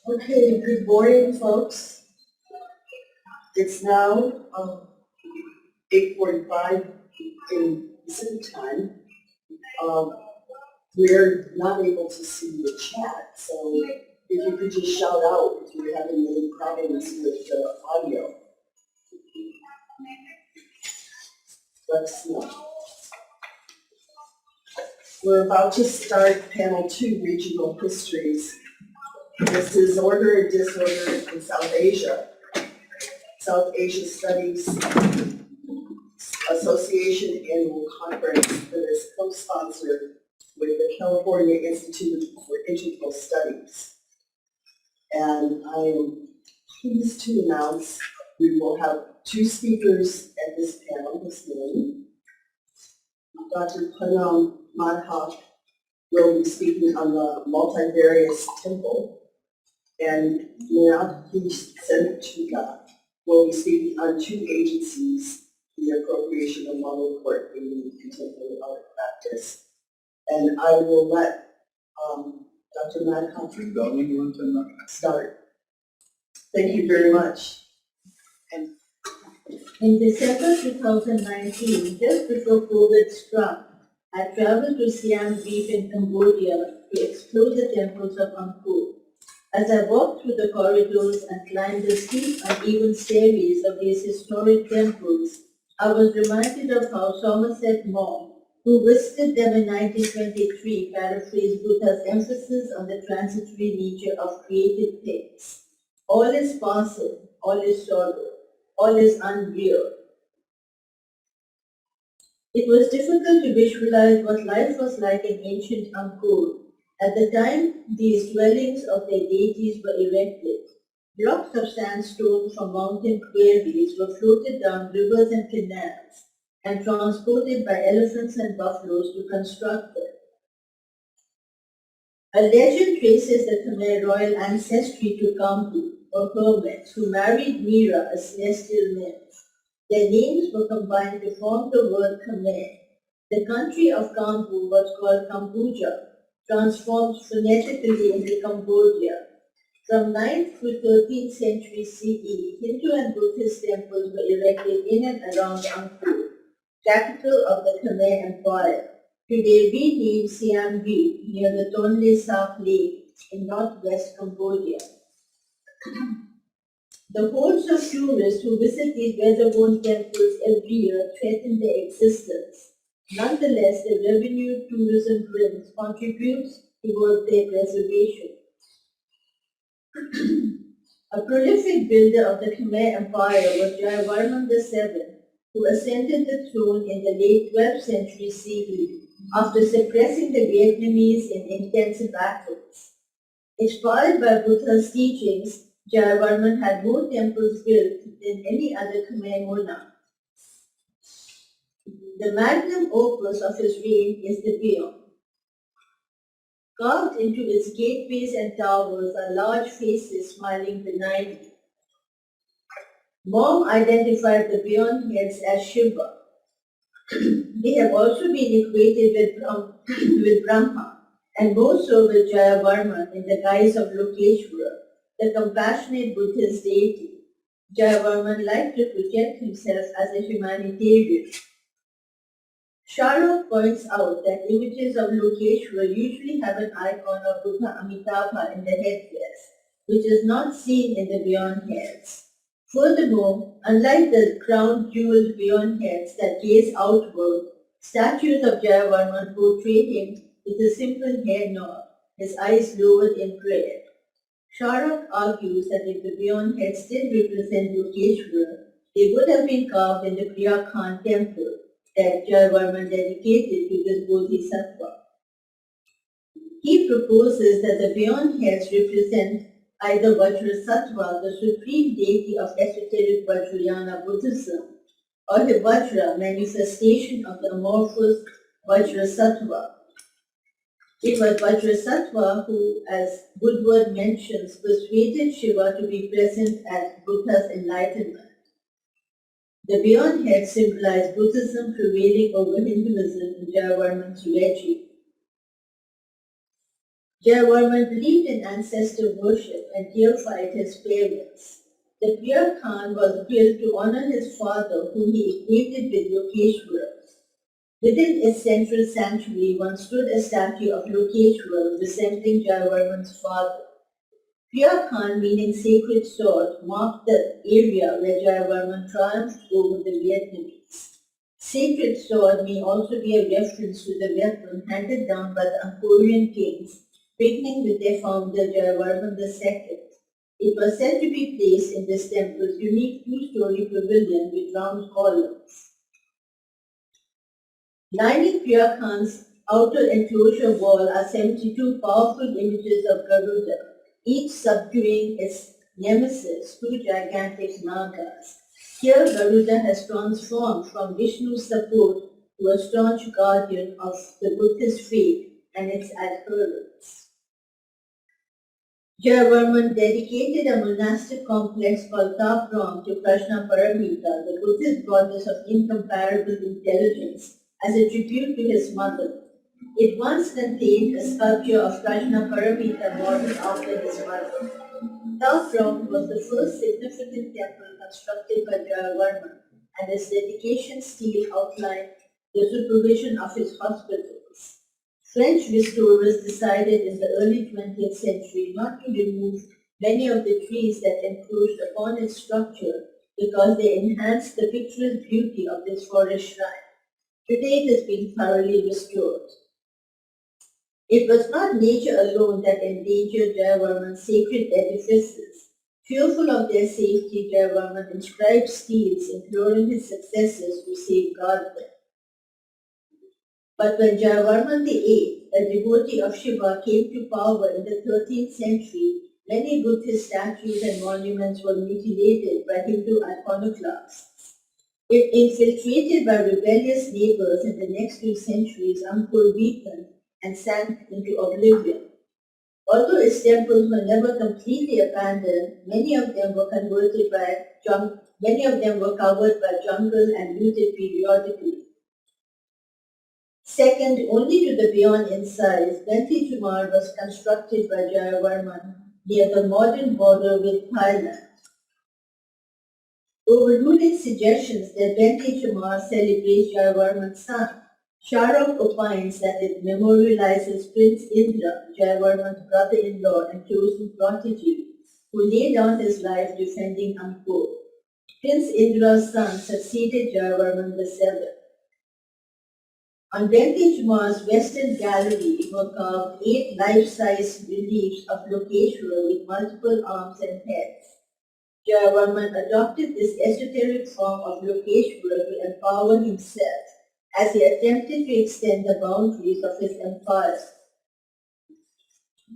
Okay, good morning, folks. It's now 8:45 in Pacific time. We're not able to see the chat, so if you could just shout out if you're having any problems with the audio. Let us know. We're about to start panel 2, Regional Histories. This is Order and Disorder in South Asia. South Asia Studies Association Annual Conference that is co-sponsored with the California Institute for Integral Studies. And I am pleased to announce we will have 2 speakers at this panel this morning. Dr. Punam Madhok will be speaking on the multivarious temple, and Meenakshi will be speaking on 2 agencies, the appropriation of model court in contemporary art practice. And I will let Dr. Madhok start. Thank you very much. In December 2019, just before COVID struck, I traveled to Siam Reef in Cambodia to explore the temples of Angkor. As I walked through the corridors and climbed the steep uneven stairways of these historic temples, I was reminded of how Somerset Maugham, who visited them in 1923, paraphrased Buddha's emphasis on the transitory nature of created things. All is passing, all is sorrow, all is unreal. It was difficult to visualize what life was like in ancient Angkor. At the time these dwellings of their deities were erected, blocks of sandstone from mountain quarries were floated down rivers and canals and transported by elephants and buffaloes to construct them. A legend traces the Khmer royal ancestry to Kambu, or hermits, who married Mira, a celestial nymph. Their names were combined to form the word Khmer. The country of Kambu was called Kambuja, transformed phonetically into Cambodia. From 9th to 13th century CE, Hindu and Buddhist temples were erected in and around Angkor, capital of the Khmer Empire, today renamed Siam Reap, near the Tonle Sap Lake in northwest Cambodia. The hordes of tourists who visit these weather-worn temples every year threaten their existence. Nonetheless, the revenue tourism brings contributes toward their preservation. A prolific builder of the Khmer Empire was Jayavarman VII, who ascended the throne in the late 12th century CE after suppressing the Vietnamese in intensive battles. Inspired by Buddha's teachings, Jayavarman had more temples built than any other Khmer monarch. The magnum opus of his reign is the Beyond. Carved into its gateways and towers are large faces smiling benignly. Maugham identified the Beyond heads as Shiva. They have also been equated with Brahma, and more so with Jayavarman in the guise of Lokeshwara, the compassionate Buddhist deity. Jayavarman liked to project himself as a humanitarian. Sharok points out that images of Lokeshwara usually have an icon of Buddha Amitabha in the headdress, which is not seen in the Beyond heads. Furthermore, unlike the crowned jeweled Beyond heads that gaze outward, statues of Jayavarman portray him with a simple hair knot, his eyes lowered in prayer. Sharok argues that if the Beyond heads did represent Lokeshwara, they would have been carved in the Priya Khan temple that Jayavarman dedicated to this Bodhisattva. He proposes that the Beyond heads represent either Vajrasattva, the supreme deity of esoteric Vajrayana Buddhism, or the Vajra, manifestation of the amorphous Vajrasattva. It was Vajrasattva who, as Woodward mentions, persuaded Shiva to be present at Buddha's enlightenment. The Beyond heads symbolize Buddhism prevailing over Hinduism in Jayavarman's regime. Jayavarman believed in ancestor worship and deified his parents. The Priya Khan was built to honor his father, whom he equated with Lokeshwara. Within its central sanctuary, once stood a statue of Lokeshwara resembling Jayavarman's father. Priya Khan, meaning sacred sword, marked the area where Jayavarman triumphed over the Vietnamese. Sacred sword may also be a reference to the weapon handed down by the Angkorian kings, beginning with their founder Jayavarman II. It was said to be placed in this temple's unique two-story pavilion with round columns. Lining Priya Khan's outer enclosure wall are 72 powerful images of Garuda, each subduing its nemesis, two gigantic Nagas. Here Garuda has transformed from Vishnu's support to a staunch guardian of the Buddhist faith and its adherents. Jayavarman dedicated a monastic complex called Tapram to Prajna Paramita, the Buddhist goddess of incomparable intelligence, as a tribute to his mother. It once contained a sculpture of Prajna Paramita modeled after his mother. Tapram was the first significant temple constructed by Jayavarman, and its dedication stele outlined the supervision of his hospitals. French restorers decided in the early 20th century not to remove many of the trees that encroached upon its structure because they enhanced the picturesque beauty of this forest shrine. Today it has been thoroughly restored. It was not nature alone that endangered Jayavarman's sacred edifices. Fearful of their safety, Jayavarman inscribed steles imploring his successors to safeguard them. But when Jayavarman VIII, a devotee of Shiva, came to power in the 13th century, many Buddhist statues and monuments were mutilated by Hindu iconoclasts. If infiltrated by rebellious neighbors in the next 2 centuries, Angkor weakened and sank into oblivion. Although its temples were never completely abandoned, many of them were covered by jungle and looted periodically. Second only to the beyond in size, Bentley Tumar was constructed by Jayavarman near the modern border with Thailand. Overruling suggestions that Bentley Tumar celebrates Jayavarman's son, Sharok opines that it memorializes Prince Indra, Jayavarman's brother-in-law and chosen protege, who laid down his life defending Angkor. Prince Indra's son succeeded Jayavarman VII. On Bentley Tumar's western gallery were carved 8 life-size reliefs of Lokeshwara with multiple arms and heads. Jayavarman adopted this esoteric form of Lokeshwara to empower himself as he attempted to extend the boundaries of his empire.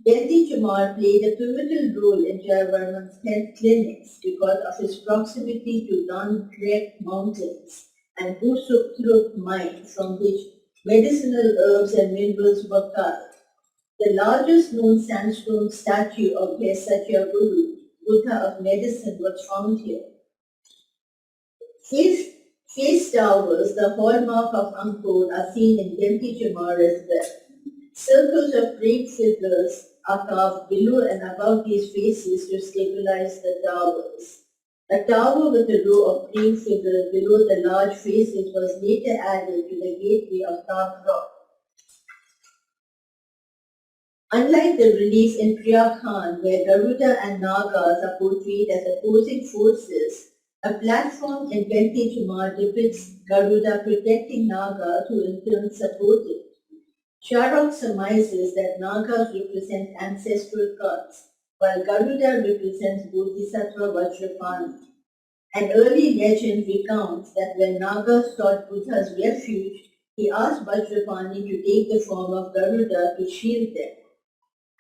Bentley Tumar played a pivotal role in Jayavarman's 10 clinics because of his proximity to Dangrek Mountains and Usuktruk mine, from which medicinal herbs and minerals were carved. The largest known sandstone statue of Bhesatya Guru, Buddha of medicine, was found here. Face towers, the hallmark of Angkor, are seen in Bentley Tumar as well. Circles of praying figures are carved below and above these faces to stabilize the towers. A tower with a row of praying figures below the large faces was later added to the gateway of Top Rock. Unlike the relief in Priya Khan, where Garuda and Nagas are portrayed as opposing forces, a platform in Bentley Tumar depicts Garuda protecting Nagas, who in turn support it. Sharok surmises that Nagas represent ancestral gods, while Garuda represents Bodhisattva Vajrapani. An early legend recounts that when Naga sought Buddha's refuge, he asked Vajrapani to take the form of Garuda to shield them.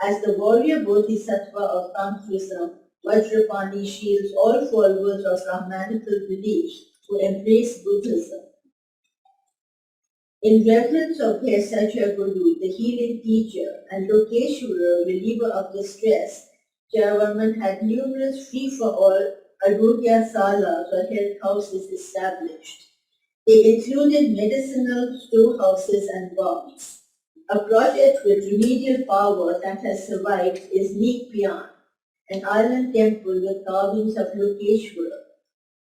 As the warrior Bodhisattva of Tantrism, Vajrapani shields all followers of Brahmanical beliefs who embrace Buddhism. In reverence of Bhesatya Guru, the healing teacher, and Lokeshwara, reliever of distress, Jayavarman had numerous free-for-all Arogya Salas or health houses established. They included medicinal storehouses and baths. A project with remedial power that has survived is Neekpian, an island temple with carvings of Lokeshwara.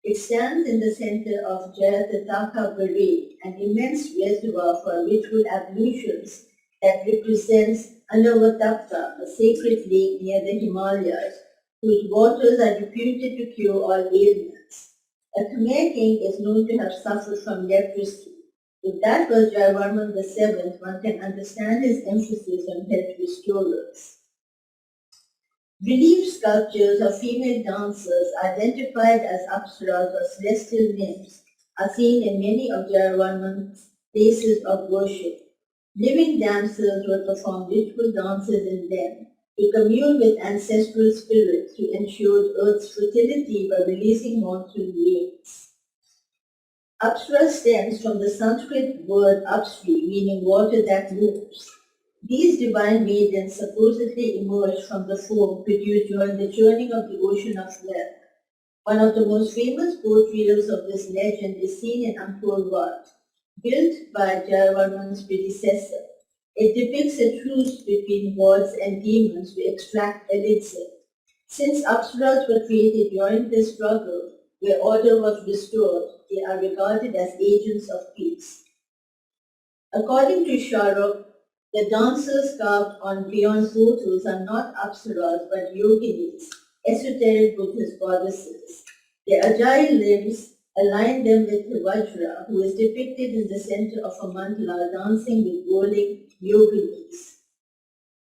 It stands in the center of Jayatataka Parade, an immense reservoir for ritual ablutions that represents Anavatapta, a sacred lake near the Himalayas, whose waters are reputed to cure all ailments. A Khmer king is known to have suffered from leprosy. If that was Jayavarman VII, one can understand his emphasis on health restorers. Relief sculptures of female dancers identified as apsaras or celestial nymphs are seen in many of Jayavarman's places of worship. Living damsels will perform ritual dances in them to commune with ancestral spirits to ensure Earth's fertility by releasing monsoon rains. Apsara stems from the Sanskrit word apsri, meaning water that moves. These divine maidens supposedly emerged from the foam produced during the churning of the ocean of milk. One of the most famous portrayals of this legend is seen in Angkor Wat, built by Jayavarman's predecessor. It depicts a truce between gods and demons to extract elixir. Since apsaras were created during this struggle, where order was restored, they are regarded as agents of peace. According to Sharok, the dancers carved on bronze portals are not apsaras but yoginis, esoteric Buddhist goddesses. Their agile limbs align them with the Vajra, who is depicted in the center of a mandala dancing with whirling yoginis.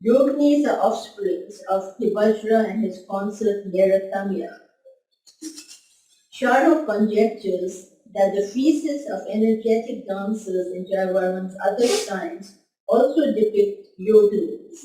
Yoginis are offsprings of the Vajra and his consort Neratamya. Sharok conjectures that the friezes of energetic dancers in Jayavarman's other shrines also depict yoginis.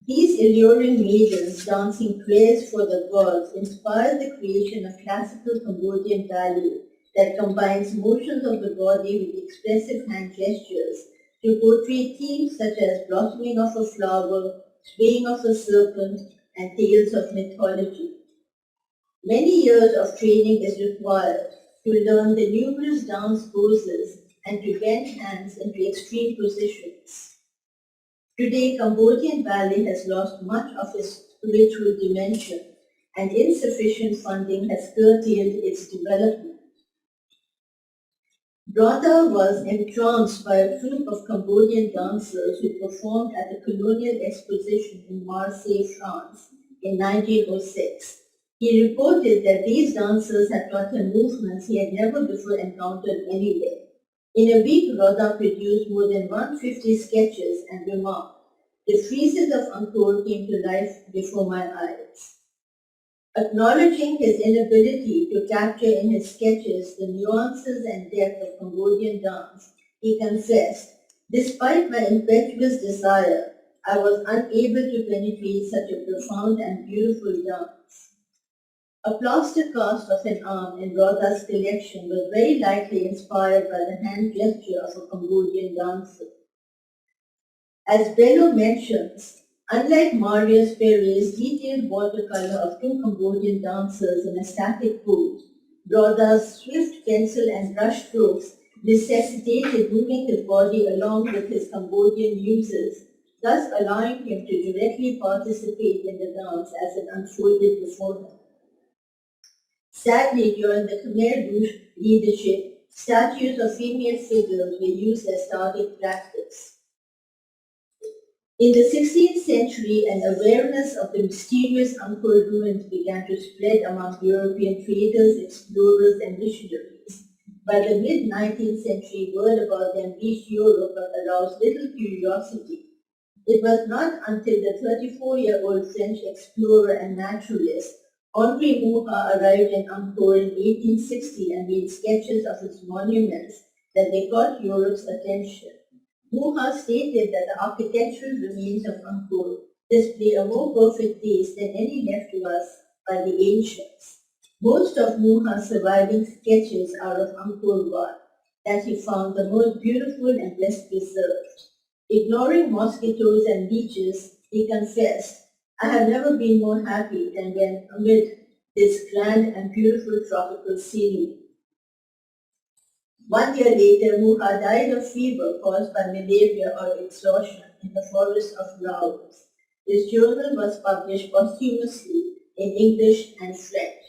These alluring maidens dancing prayers for the gods inspired the creation of classical Cambodian ballet that combines motions of the body with expressive hand gestures to portray themes such as blossoming of a flower, swaying of a serpent, and tales of mythology. Many years of training is required to learn the numerous dance poses and to bend hands into extreme positions. Today, Cambodian ballet has lost much of its spiritual dimension, and insufficient funding has curtailed its development. Brother was entranced by a troupe of Cambodian dancers who performed at the Colonial Exposition in Marseille, France in 1906. He reported that these dancers had taught him movements he had never before encountered anywhere. In a week, Rodha produced more than 150 sketches and remarked, "The friezes of Angkor came to life before my eyes." Acknowledging his inability to capture in his sketches the nuances and depth of Cambodian dance, he confessed, "Despite my impetuous desire, I was unable to penetrate such a profound and beautiful dance." A plaster cast of an arm in Rodha's collection was very likely inspired by the hand gesture of a Cambodian dancer. As Bello mentions, unlike Marius Perret's detailed watercolor of two Cambodian dancers in a static pose, Rodha's swift pencil and brush strokes necessitated moving his body along with his Cambodian muses, thus allowing him to directly participate in the dance as it unfolded before him. Sadly, during the Khmer leadership, statues of female figures were used as target practice. In the 16th century, an awareness of the mysterious Angkor ruins began to spread among European traders, explorers, and missionaries. By the mid-19th century, word about them reached Europe but aroused little curiosity. It was not until the 34-year-old French explorer and naturalist Henri Moha arrived in Angkor in 1860 and made sketches of its monuments that they caught Europe's attention. Moha stated that the architectural remains of Angkor display a more perfect taste than any left to us by the ancients. Most of Moha's surviving sketches are of Angkor Wat, that he found the most beautiful and best preserved. Ignoring mosquitoes and leeches, he confessed, "I have never been more happy than when amid this grand and beautiful tropical scenery." 1 year later, Muha died of fever caused by malaria or exhaustion in the forest of Laos. His journal was published posthumously in English and French.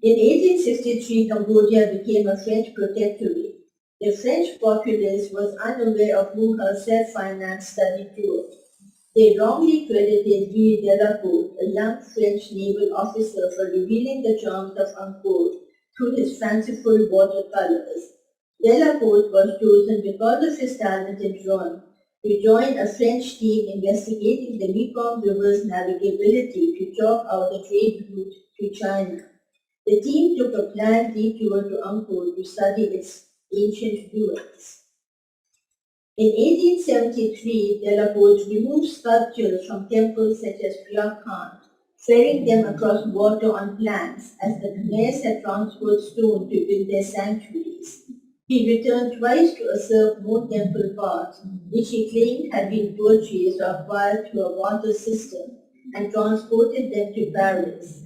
In 1863, Cambodia became a French protectorate. The French populace was unaware of Muha's self-financed study tour. They wrongly credited Louis Delacour, a young French naval officer, for revealing the charms of Angkor through his fanciful watercolors. Delacour was chosen because of his talent in drawing to join a French team investigating the Mekong River's navigability to chalk out a trade route to China. The team took a planned detour to Angkor to study its ancient ruins. In 1873, Delacour removed sculptures from temples such as Phra Khan, ferrying them across water on planks as the Khmers had transported stone to build their sanctuaries. He returned twice to usurp more temple parts, which he claimed had been purchased or acquired through a barter system, and transported them to Paris.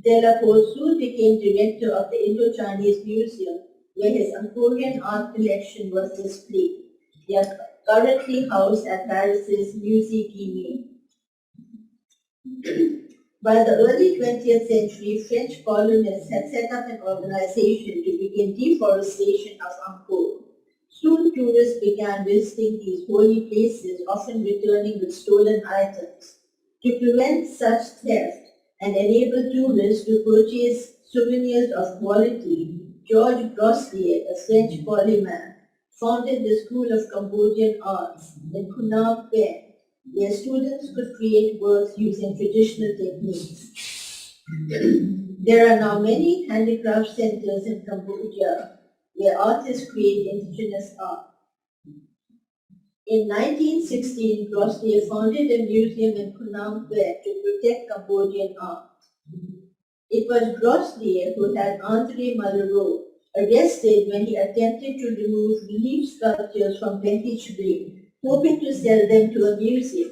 Delacour soon became director of the Indo-Chinese Museum, where his Angkorian art collection was displayed. They are currently housed at Paris's Musée Guimet. By the early 20th century, French colonists had set up an organization to begin deforestation of Angkor. Soon tourists began visiting these holy places, often returning with stolen items. To prevent such theft and enable tourists to purchase souvenirs of quality, Georges Grossier, a French polymath, founded the School of Cambodian Arts in Punam, where students could create works using traditional techniques. There are now many handicraft centers in Cambodia where artists create indigenous art. In 1916, Grossier founded a museum in Phnom Penh to protect Cambodian art. It was Grossier who had André Malraux arrested when he attempted to remove relief sculptures from Bentich Bay, hoping to sell them to a museum.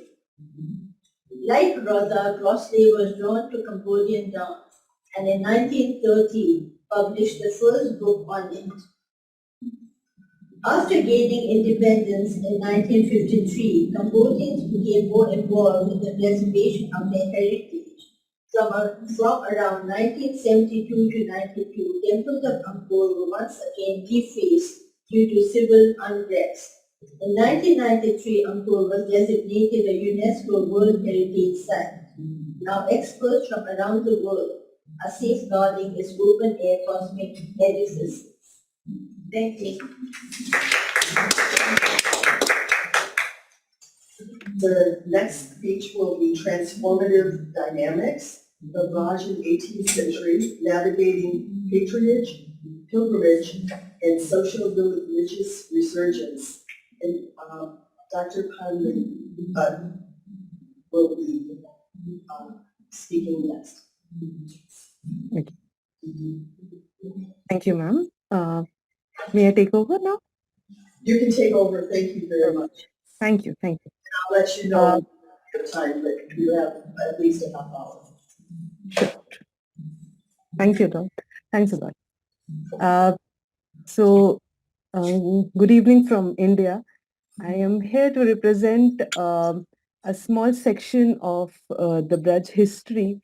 Like Rosa, Grossier was drawn to Cambodian dance, and in 1930 published the first book on it. After gaining independence in 1953, Cambodians became more involved in the preservation of their heritage. From around 1972 to 92, temples of Angkor were once again defaced due to civil unrest. In 1993, Angkor was designated a UNESCO World Heritage Site. Now experts from around the world are safeguarding its open-air cosmic edifices. Thank you. The next speech will be Transformative Dynamics, the Raj in 18th Century, Navigating Patronage, Pilgrimage, and Social Religious Resurgence. And Dr. Pandey will be speaking next. Thank you, ma'am. May I take over now? You can take over. Thank you very much. Thank you. I'll let you know the time, but you have at least a half hour. Sure. Thank you, Doc. Thanks a lot. Good evening from India. I am here to represent a small section of the Braj history,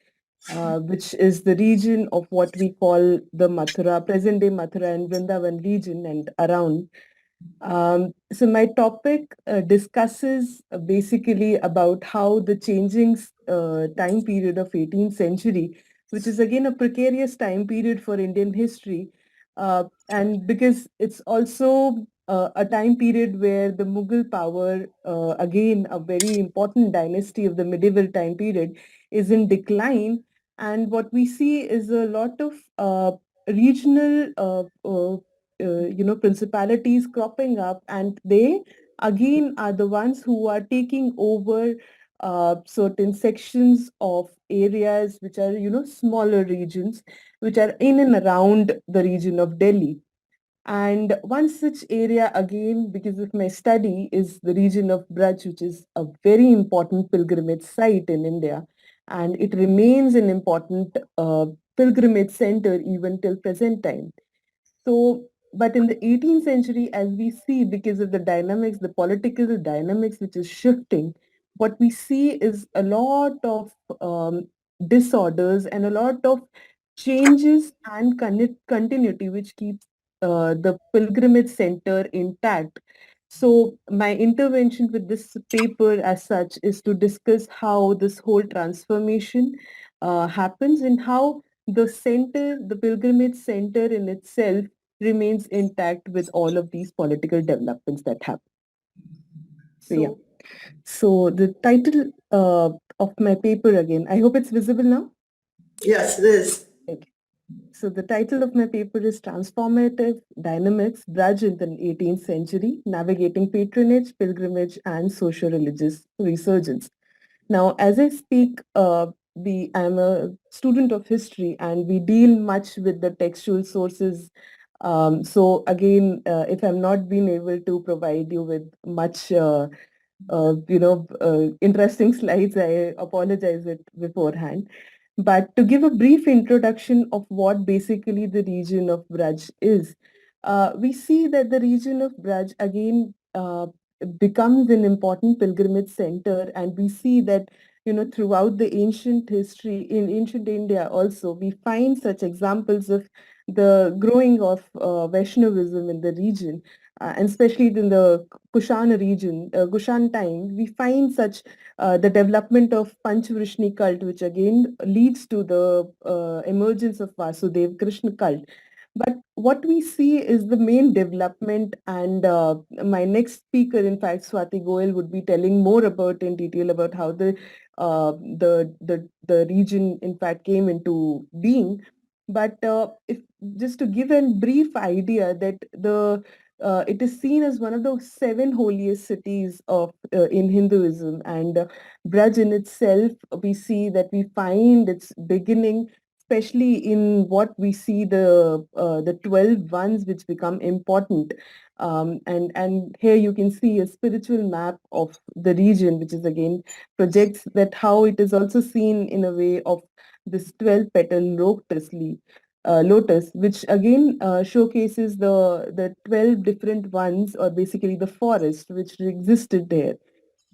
which is the region of what we call the Mathura, present-day Mathura and Vrindavan region and around. So my topic discusses basically about how the changing time period of 18th century, which is again a precarious time period for Indian history, and because it's also a time period where the Mughal power, again a very important dynasty of the medieval time period, is in decline. And what we see is a lot of regional principalities cropping up, and they again are the ones who are taking over certain sections of areas which are, smaller regions, which are in and around the region of Delhi. And one such area, again, because of my study, is the region of Braj, which is a very important pilgrimage site in India. And it remains an important pilgrimage center even till present time. So, but in the 18th century, as we see, because of the dynamics, the political dynamics which is shifting, what we see is a lot of disorders and a lot of changes and continuity, which keeps the pilgrimage center intact. So, my intervention with this paper, as such, is to discuss how this whole transformation happens and how the center, the pilgrimage center in itself, remains intact with all of these political developments that happen. So, yeah. So the title of my paper again, I hope it's visible now. Yes, it is. Okay. So the title of my paper is Transformative Dynamics, Braj in the 18th Century, Navigating Patronage, Pilgrimage, and Socio-Religious Resurgence. Now, as I speak, I'm a student of history and we deal much with the textual sources. So again, if I'm not being able to provide you with much interesting slides. I apologize it beforehand. But to give a brief introduction of what basically the region of Braj is, we see that the region of Braj again becomes an important pilgrimage center, and we see that throughout the ancient history in ancient India also we find such examples of the growing of Vaishnavism in the region, and especially in the Kushan region, Kushan time, we find such the development of Panchvrishni cult, which again leads to the emergence of Vasudev Krishna cult. But what we see is the main development, and my next speaker, in fact, Swati Goel, would be telling more about in detail about how the region, in fact, came into being. But if just to give a brief idea that it is seen as one of the seven holiest cities of in Hinduism, and Braj in itself, we see that we find its beginning, especially in what we see the 12 ones which become important. And here you can see a spiritual map of the region, which is again projects that how it is also seen in a way of this 12 petal lotus, which again showcases the 12 different ones, or basically the forest which existed there.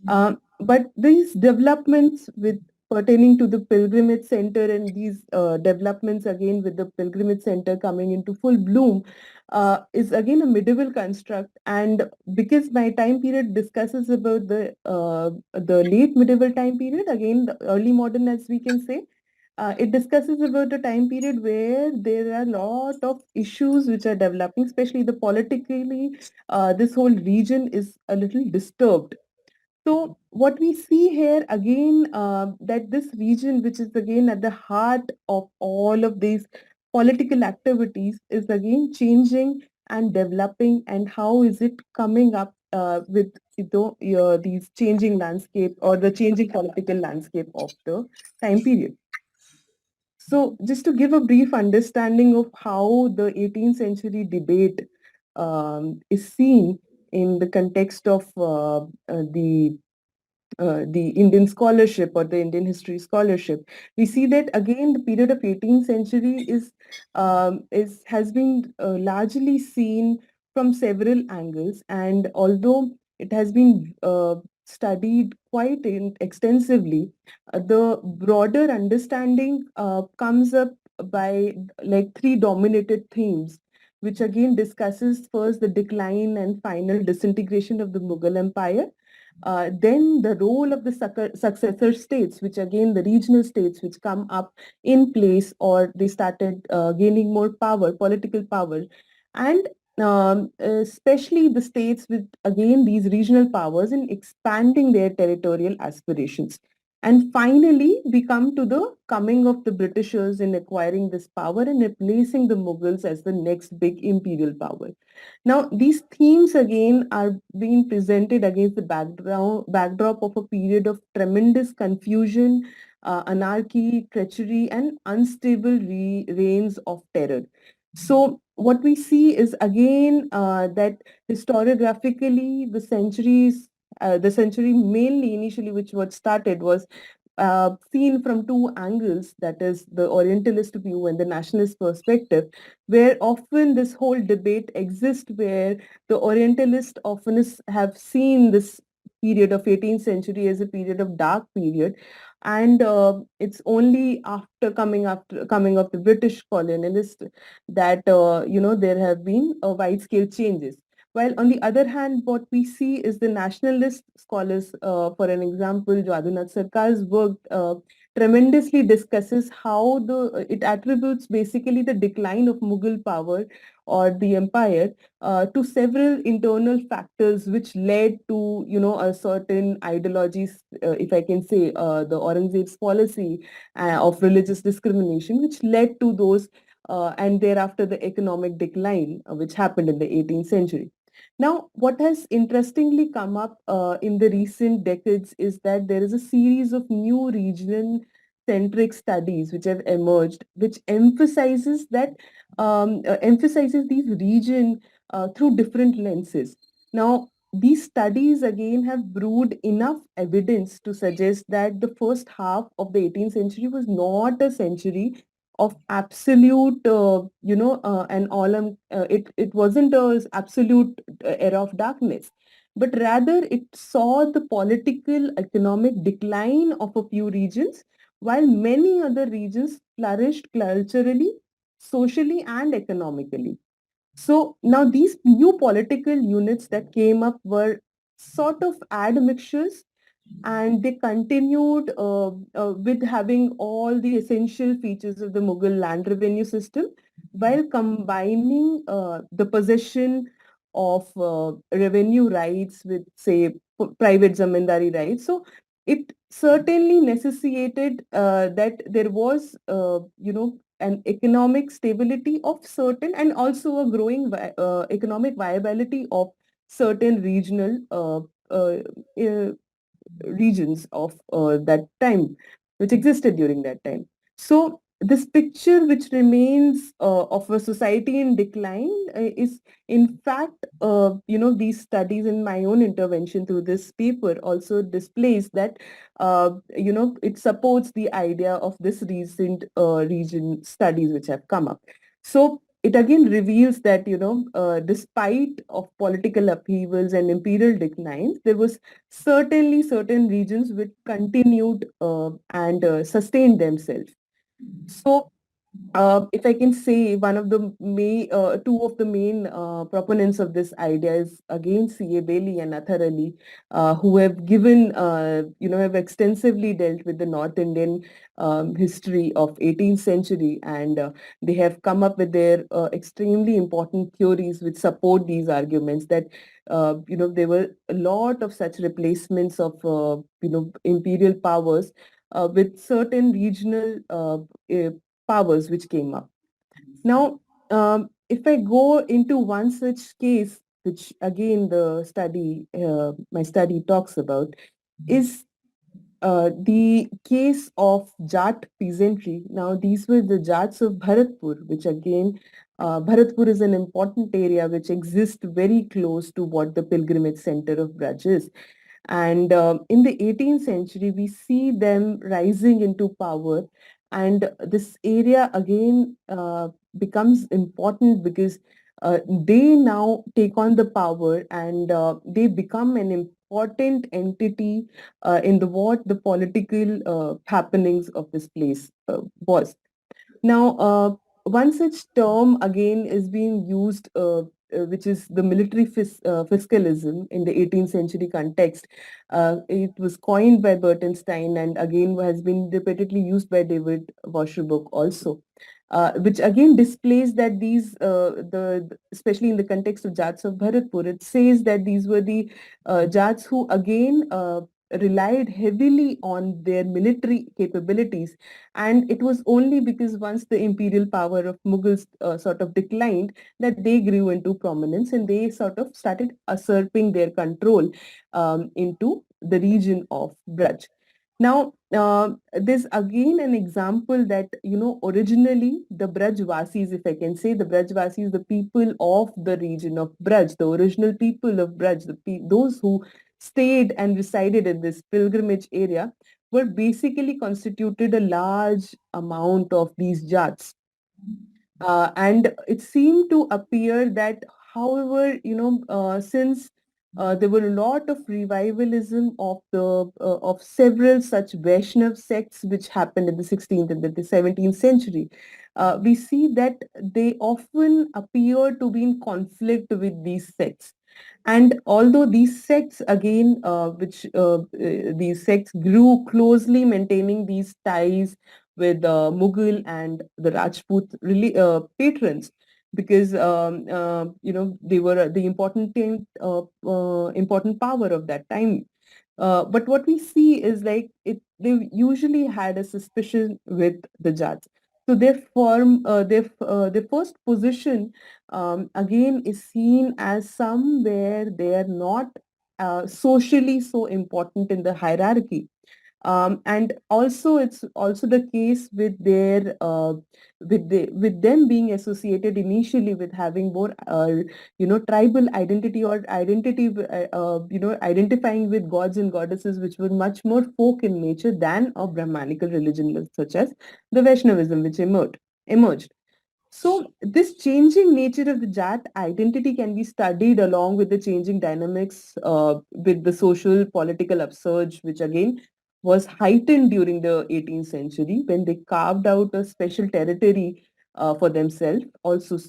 But these developments with pertaining to the pilgrimage center, and these developments again with the pilgrimage center coming into full bloom, is again a medieval construct. And because my time period discusses about the late medieval time period, again the early modern, as we can say, it discusses about a time period where there are a lot of issues which are developing, especially the politically, this whole region is a little disturbed. So what we see here again, that this region, which is again at the heart of all of these political activities, is again changing and developing, and how is it coming up with these changing landscape, or the changing political landscape of the time period. So just to give a brief understanding of how the 18th century debate is seen in the context of the Indian scholarship or the Indian history scholarship, we see that again the period of 18th century is has been largely seen from several angles, and although it has been studied quite extensively, the broader understanding comes up by like three dominated themes, which again discusses first the decline and final disintegration of the Mughal Empire, then the role of the successor states, which again the regional states which come up in place, or they started gaining more power, political power, and especially the states with again these regional powers in expanding their territorial aspirations. And finally, we come to the coming of the Britishers in acquiring this power and replacing the Mughals as the next big imperial power. Now, these themes again are being presented against the backdrop of a period of tremendous confusion, anarchy, treachery, and unstable reigns of terror. So, what we see is again that historiographically, the century mainly initially which what started was seen from two angles, that is the Orientalist view and the nationalist perspective, where often this whole debate exists, where the Orientalists often have seen this period of 18th century as a period of dark period, and it's only after coming of the British colonialists that there have been wide scale changes. While on the other hand, what we see is the nationalist scholars, for an example, Jadunath Sarkar's work tremendously discusses how it attributes basically the decline of Mughal power or the empire to several internal factors which led to a certain ideologies, if I can say, the Aurangzeb's policy of religious discrimination, which led to those and thereafter the economic decline which happened in the 18th century. Now, what has interestingly come up in the recent decades is that there is a series of new regional centric studies which have emerged, which emphasizes these region through different lenses. Now, these studies again have brewed enough evidence to suggest that the first half of the 18th century was not a century of absolute, and all. It wasn't a absolute era of darkness, but rather it saw the political, economic decline of a few regions, while many other regions flourished culturally, socially, and economically. So now these new political units that came up were sort of admixtures, and they continued with having all the essential features of the Mughal land revenue system while combining the possession of revenue rights with, say, private zamindari rights. So it certainly necessitated that there was, an economic stability of certain, and also a growing economic viability of certain regional uh, uh, regions of that time, which existed during that time. So this picture, which remains of a society in decline, is in fact, these studies and my own intervention through this paper also displays that, it supports the idea of this recent region studies which have come up. So it again reveals that, despite of political upheavals and imperial declines, there was certainly certain regions which continued and sustained themselves. So if I can say, two of the main proponents of this idea is again C.A. Bailey and Athar Ali, who have have extensively dealt with the North Indian history of 18th century, and they have come up with their extremely important theories which support these arguments that, there were a lot of such replacements of, imperial powers with certain regional powers which came up. Now, if I go into one such case, which again my study talks about, is the case of Jat peasantry. Now, these were the Jats of Bharatpur, which again, Bharatpur is an important area which exists very close to what the pilgrimage center of Braj is. And in the 18th century, we see them rising into power. And this area again becomes important because they now take on the power, and they become an important entity in the political happenings of this place was. Now, one such term again is being used, which is the military fiscalism in the 18th century context. It was coined by Bertenstein and again has been repeatedly used by David Wasserburg also. Which again displays that these, especially in the context of Jats of Bharatpur, it says that these were the Jats who again relied heavily on their military capabilities, and it was only because once the imperial power of Mughals sort of declined that they grew into prominence, and they sort of started usurping their control into the region of Braj. Now, there's again an example that, originally the Brajvasis, if I can say, the Brajvasis, the people of the region of Braj, the original people of Braj, those who stayed and resided in this pilgrimage area, were basically constituted a large amount of these jats. And it seemed to appear that, however, since there were a lot of revivalism of several such Vaishnav sects which happened in the 16th and the 17th century, we see that they often appear to be in conflict with these sects. And although these sects again, these sects grew closely maintaining these ties with Mughal and the Rajput patrons, because they were the important power of that time. But what we see is like they usually had a suspicion with the judge. So their first position again is seen as somewhere they are not socially so important in the hierarchy. And also it's also the case with with them being associated initially with having more tribal identity, or identifying with gods and goddesses which were much more folk in nature than a Brahmanical religion such as the Vaishnavism which emerged. So, this changing nature of the Jat identity can be studied along with the changing dynamics with the social political upsurge, which again was heightened during the 18th century when they carved out a special territory for themselves, also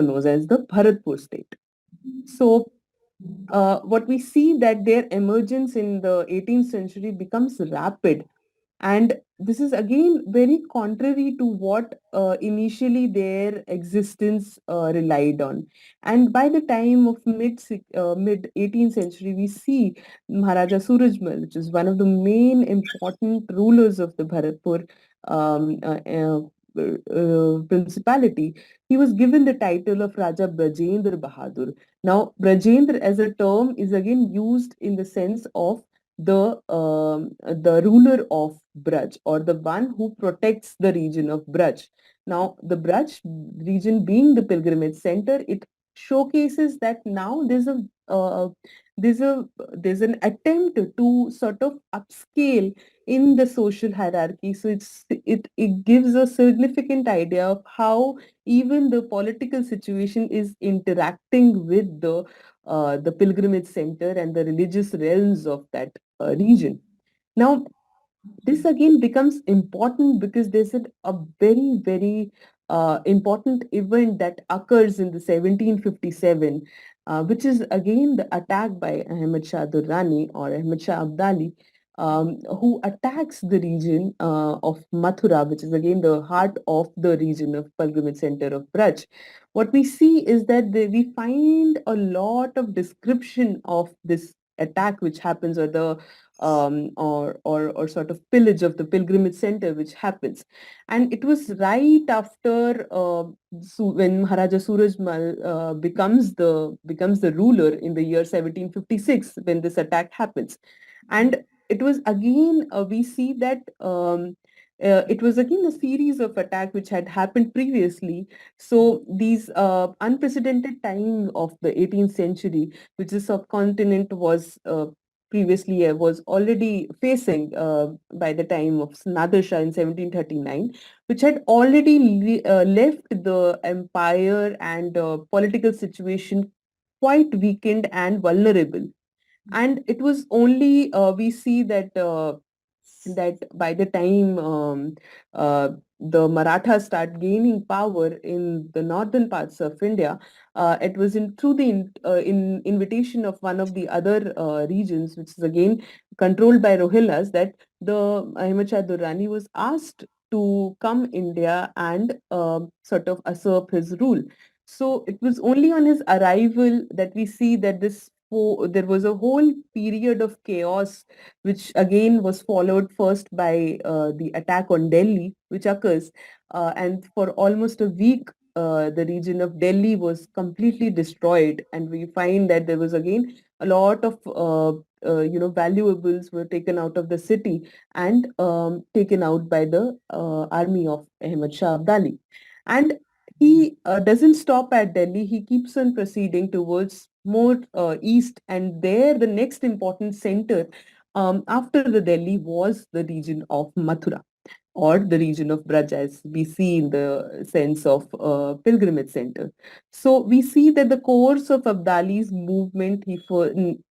known as the Bharatpur state. So, what we see that their emergence in the 18th century becomes rapid, and this is again very contrary to what initially their existence relied on. And by the time of mid 18th century, we see Maharaja Surajmal, which is one of the main important rulers of the Bharatpur um, uh, uh, principality. He was given the title of Raja Brajendra Bahadur. Now, Brajendra as a term is again used in the sense of the ruler of Braj, or the one who protects the region of Braj. Now, the Braj region being the pilgrimage center, it showcases that now there's a there's an attempt to sort of upscale in the social hierarchy. So it gives a significant idea of how even the political situation is interacting with the pilgrimage center and the religious realms of that region. Now, this again becomes important because there's a very, very important event that occurs in the 1757, which is again the attack by Ahmad Shah Durrani, or Ahmad Shah Abdali, who attacks the region of Mathura, which is again the heart of the region of pilgrimage center of Braj. What we see is that we find a lot of description of this attack which happens, or the or sort of pillage of the pilgrimage center which happens. And it was right after when Maharaja Surajmal becomes the ruler in the year 1756 when this attack happens. And it was again we see that it was again a series of attacks which had happened previously. So these unprecedented time of the 18th century, which the subcontinent was already facing by the time of Nader Shah in 1739, which had already left the empire and political situation quite weakened and vulnerable. And it was only we see that by the time the Marathas start gaining power in the northern parts of India, it was through the invitation of one of the other regions, which is again controlled by Rohillas, that the Ahmad Shah Durrani was asked to come India and sort of usurp his rule. So it was only on his arrival that we see that there was a whole period of chaos, which again was followed first by the attack on Delhi, which occurs, and for almost a week, the region of Delhi was completely destroyed, and we find that there was again a lot of valuables were taken out of the city and taken out by the army of Ahmad Shah Abdali. And he doesn't stop at Delhi. He keeps on proceeding towards more east, and there the next important center after the Delhi was the region of Mathura, or the region of Braj, as we see in the sense of pilgrimage center. So we see that the course of Abdali's movement,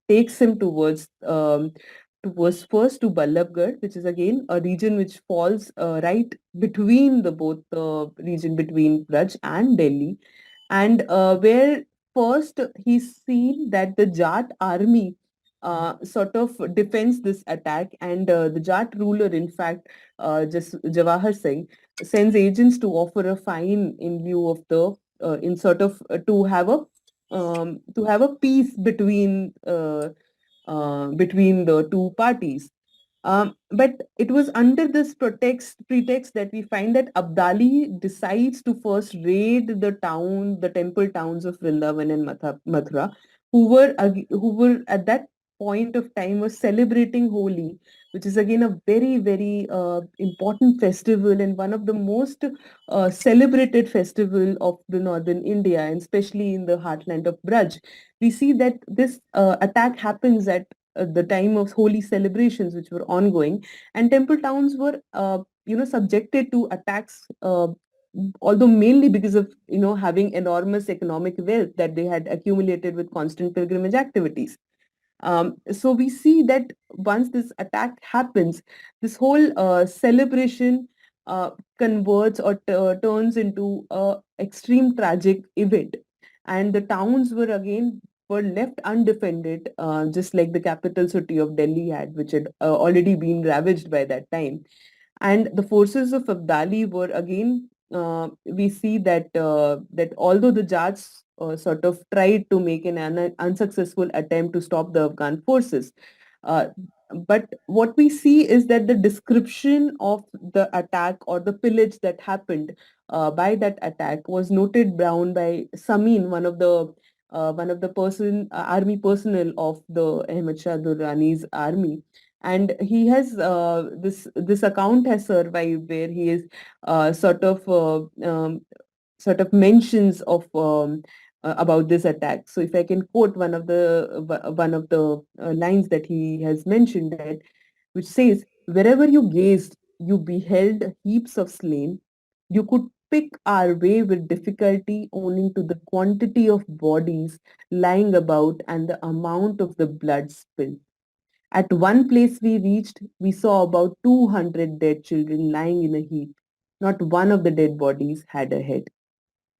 takes him towards first to Ballabgarh, which is again a region which falls right between the both the region between Braj and Delhi, and where first he's seen that the Jat army sort of defends this attack, and the Jat ruler, in fact, just Jawahar Singh, sends agents to offer a fine in lieu of the in sort of to have a peace between the two parties. But it was under this pretext that we find that Abdali decides to first raid the temple towns of Vrindavan and Mathura, who were at that point of time were celebrating Holi, which is again a very important festival and one of the most celebrated festival of the northern India, and especially in the heartland of Braj. We see that this attack happens at the time of holy celebrations which were ongoing, and temple towns were subjected to attacks, although mainly because of having enormous economic wealth that they had accumulated with constant pilgrimage activities. So we see that once this attack happens, this whole celebration uh, converts or turns into a extreme tragic event, and the towns were left undefended, just like the capital city of Delhi had, which had already been ravaged by that time. And the forces of Abdali were again, we see that although the Jats sort of tried to make an unsuccessful attempt to stop the Afghan forces, uh, but what we see is that the description of the attack or the pillage that happened by that attack was noted down by Samin, one of the army personnel of the Ahmad Shah Durrani's army, and he has this account has survived where he is sort of mentions of about this attack. So if I can quote one of the lines that he has mentioned, that which says, "Wherever you gazed, you beheld heaps of slain. You could pick our way with difficulty, owing to the quantity of bodies lying about and the amount of the blood spilled. At one place we reached, we saw about 200 dead children lying in a heap. Not one of the dead bodies had a head."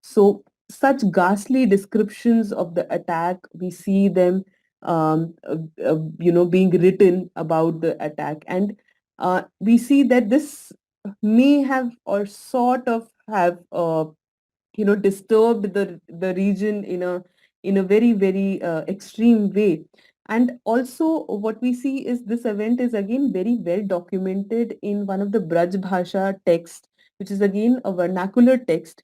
So, such ghastly descriptions of the attack, we see them, being written about the attack, and we see that this may have or sort of have disturbed the region in a very extreme way. And also what we see is this event is again very well documented in one of the Braj Bhasha text, which is again a vernacular text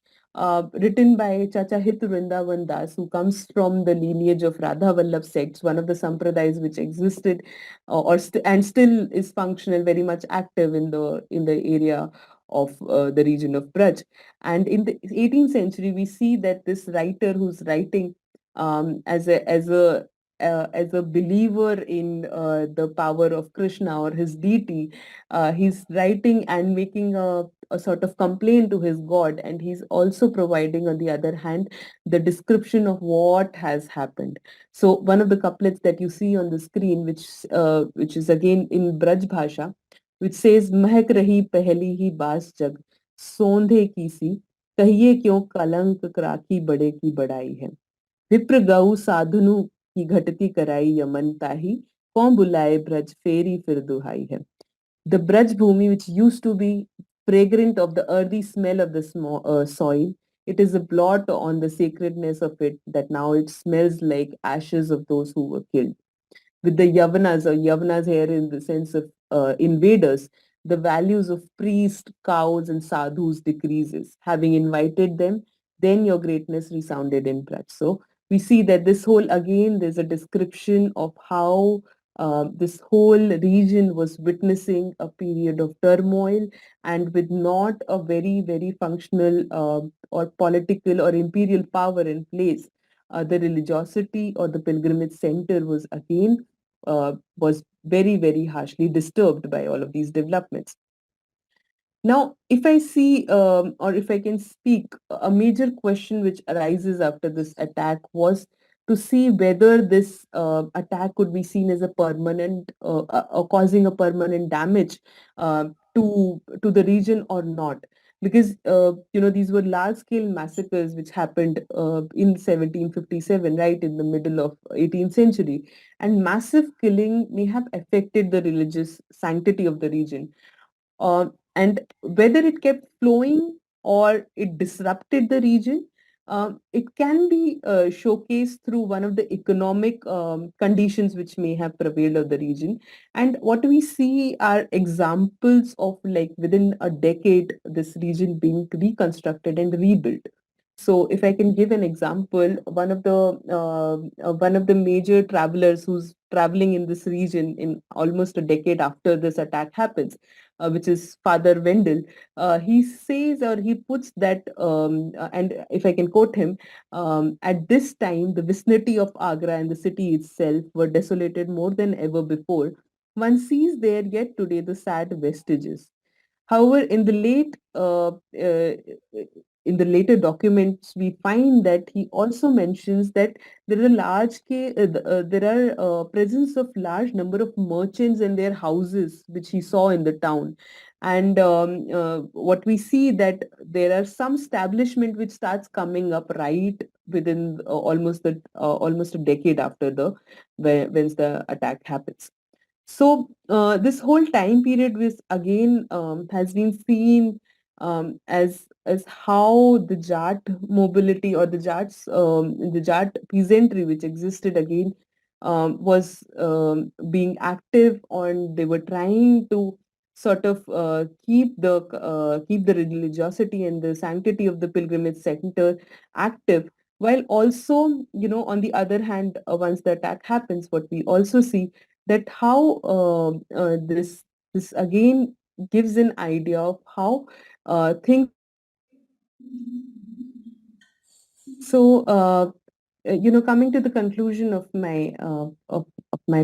written by Chacha Hit Vrindavan Das, who comes from the lineage of Radha Vallabh sects, one of the sampradayas which existed and still is functional, very much active in the area of the region of Braj. And in the 18th century, we see that this writer who's writing as a believer in the power of Krishna or his deity, he's writing and making a sort of complaint to his god, and he's also providing, on the other hand, the description of what has happened. So one of the couplets that you see on the screen, which is again in Braj Bhasha, which says, "महक रही पहली ही बास जग सोंधे की सी, कहिए क्यों कलंक राखी बड़े की बड़ाई है। विप्र गौ साधनु की घटती कराई यमन ताही, कौन बुलाए ब्रज फेरी फिर दुहाई है." The Braj Bhumi, which used to be fragrant of the earthy smell of the soil, it is a blot on the sacredness of it, that now it smells like ashes of those who were killed. With the Yavanas, or Yavanas here in the sense of invaders, the values of priests, cows, and sadhus decreases. Having invited them, then your greatness resounded in Braj. So we see that this whole, again, there's a description of how this whole region was witnessing a period of turmoil, and with not a very functional or political or imperial power in place. The religiosity or the pilgrimage center was again very, very harshly disturbed by all of these developments. Now, if I see or if I can speak, a major question which arises after this attack was to see whether this attack could be seen as a permanent causing a permanent damage to the region or not. Because these were large scale massacres which happened in 1757, right in the middle of 18th century, and massive killing may have affected the religious sanctity of the region, uh, and whether it kept flowing or it disrupted the region, it can be showcased through one of the economic conditions which may have prevailed of the region. And what we see are examples of, like, within a decade, this region being reconstructed and rebuilt. So, if I can give an example, one of the major travelers who's traveling in this region in almost a decade after this attack happens, which is Father Wendell, he says, or he puts that, and if I can quote him, at this time, the vicinity of Agra and the city itself were desolated more than ever before. One sees there yet today the sad vestiges. However, in the later documents, we find that he also mentions that there is a there are presence of large number of merchants and their houses which he saw in the town. And what we see that there are some establishment which starts coming up right within almost a decade after when the attack happens. So this whole time period was again has been seen as how the Jat mobility, or the Jat peasantry which existed again was being active, and they were trying to sort of keep the religiosity and the sanctity of the pilgrimage center active, while also, on the other hand, once the attack happens, what we also see that how this again gives an idea of how things. So, coming to the conclusion of my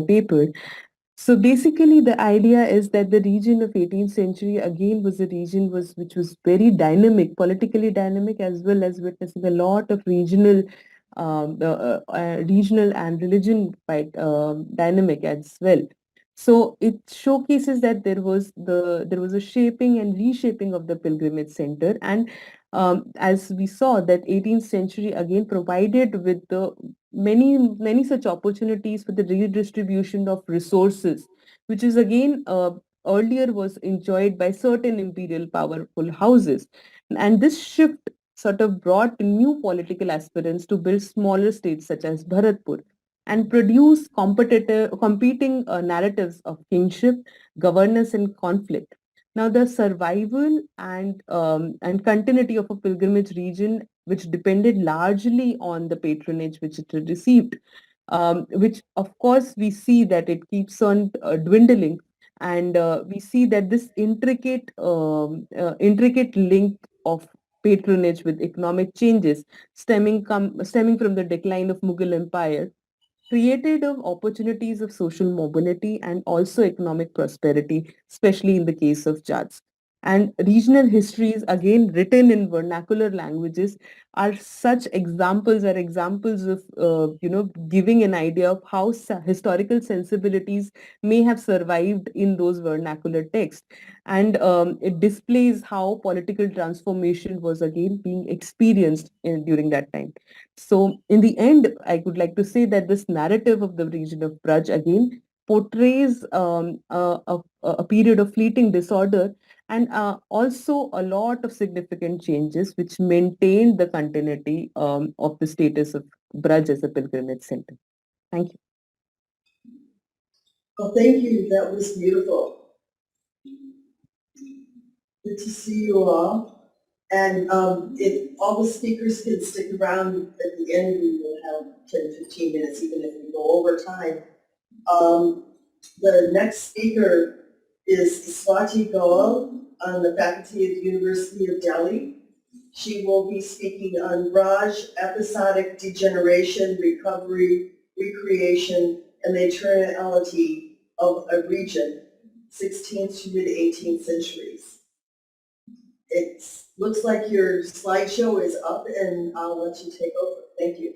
paper. So basically, the idea is that the region of 18th century again was a region which was very dynamic, politically dynamic, as well as witnessing a lot of regional and religion fight dynamic as well. So it showcases that there was a shaping and reshaping of the pilgrimage center, and as we saw that 18th century again provided with the many such opportunities for the redistribution of resources, which is again earlier was enjoyed by certain imperial powerful houses. And this shift sort of brought new political aspirants to build smaller states such as Bharatpur and produce competing narratives of kingship, governance, and conflict. Now, the survival and continuity of a pilgrimage region, which depended largely on the patronage which it had received, which of course we see that it keeps on dwindling, and we see that this intricate link of patronage with economic changes stemming from the decline of Mughal Empire created of opportunities of social mobility and also economic prosperity, especially in the case of Jats. And regional histories, again written in vernacular languages, are examples of giving an idea of how historical sensibilities may have survived in those vernacular texts, and it displays how political transformation was again being experienced during that time. So, in the end, I would like to say that this narrative of the region of Braj again portrays a period of fleeting disorder, and also a lot of significant changes which maintained the continuity of the status of Braj as a pilgrimage center. Thank you. Well, thank you. That was beautiful. Good to see you all. And if all the speakers can stick around at the end, we will have 10, 15 minutes, even if we go over time. The next speaker is Swati Goel on the faculty at the University of Delhi. She will be speaking on Raj, episodic degeneration, recovery, recreation, and the eternality of a region, 16th to mid-18th centuries. It looks like your slideshow is up, and I'll let you take over. Thank you.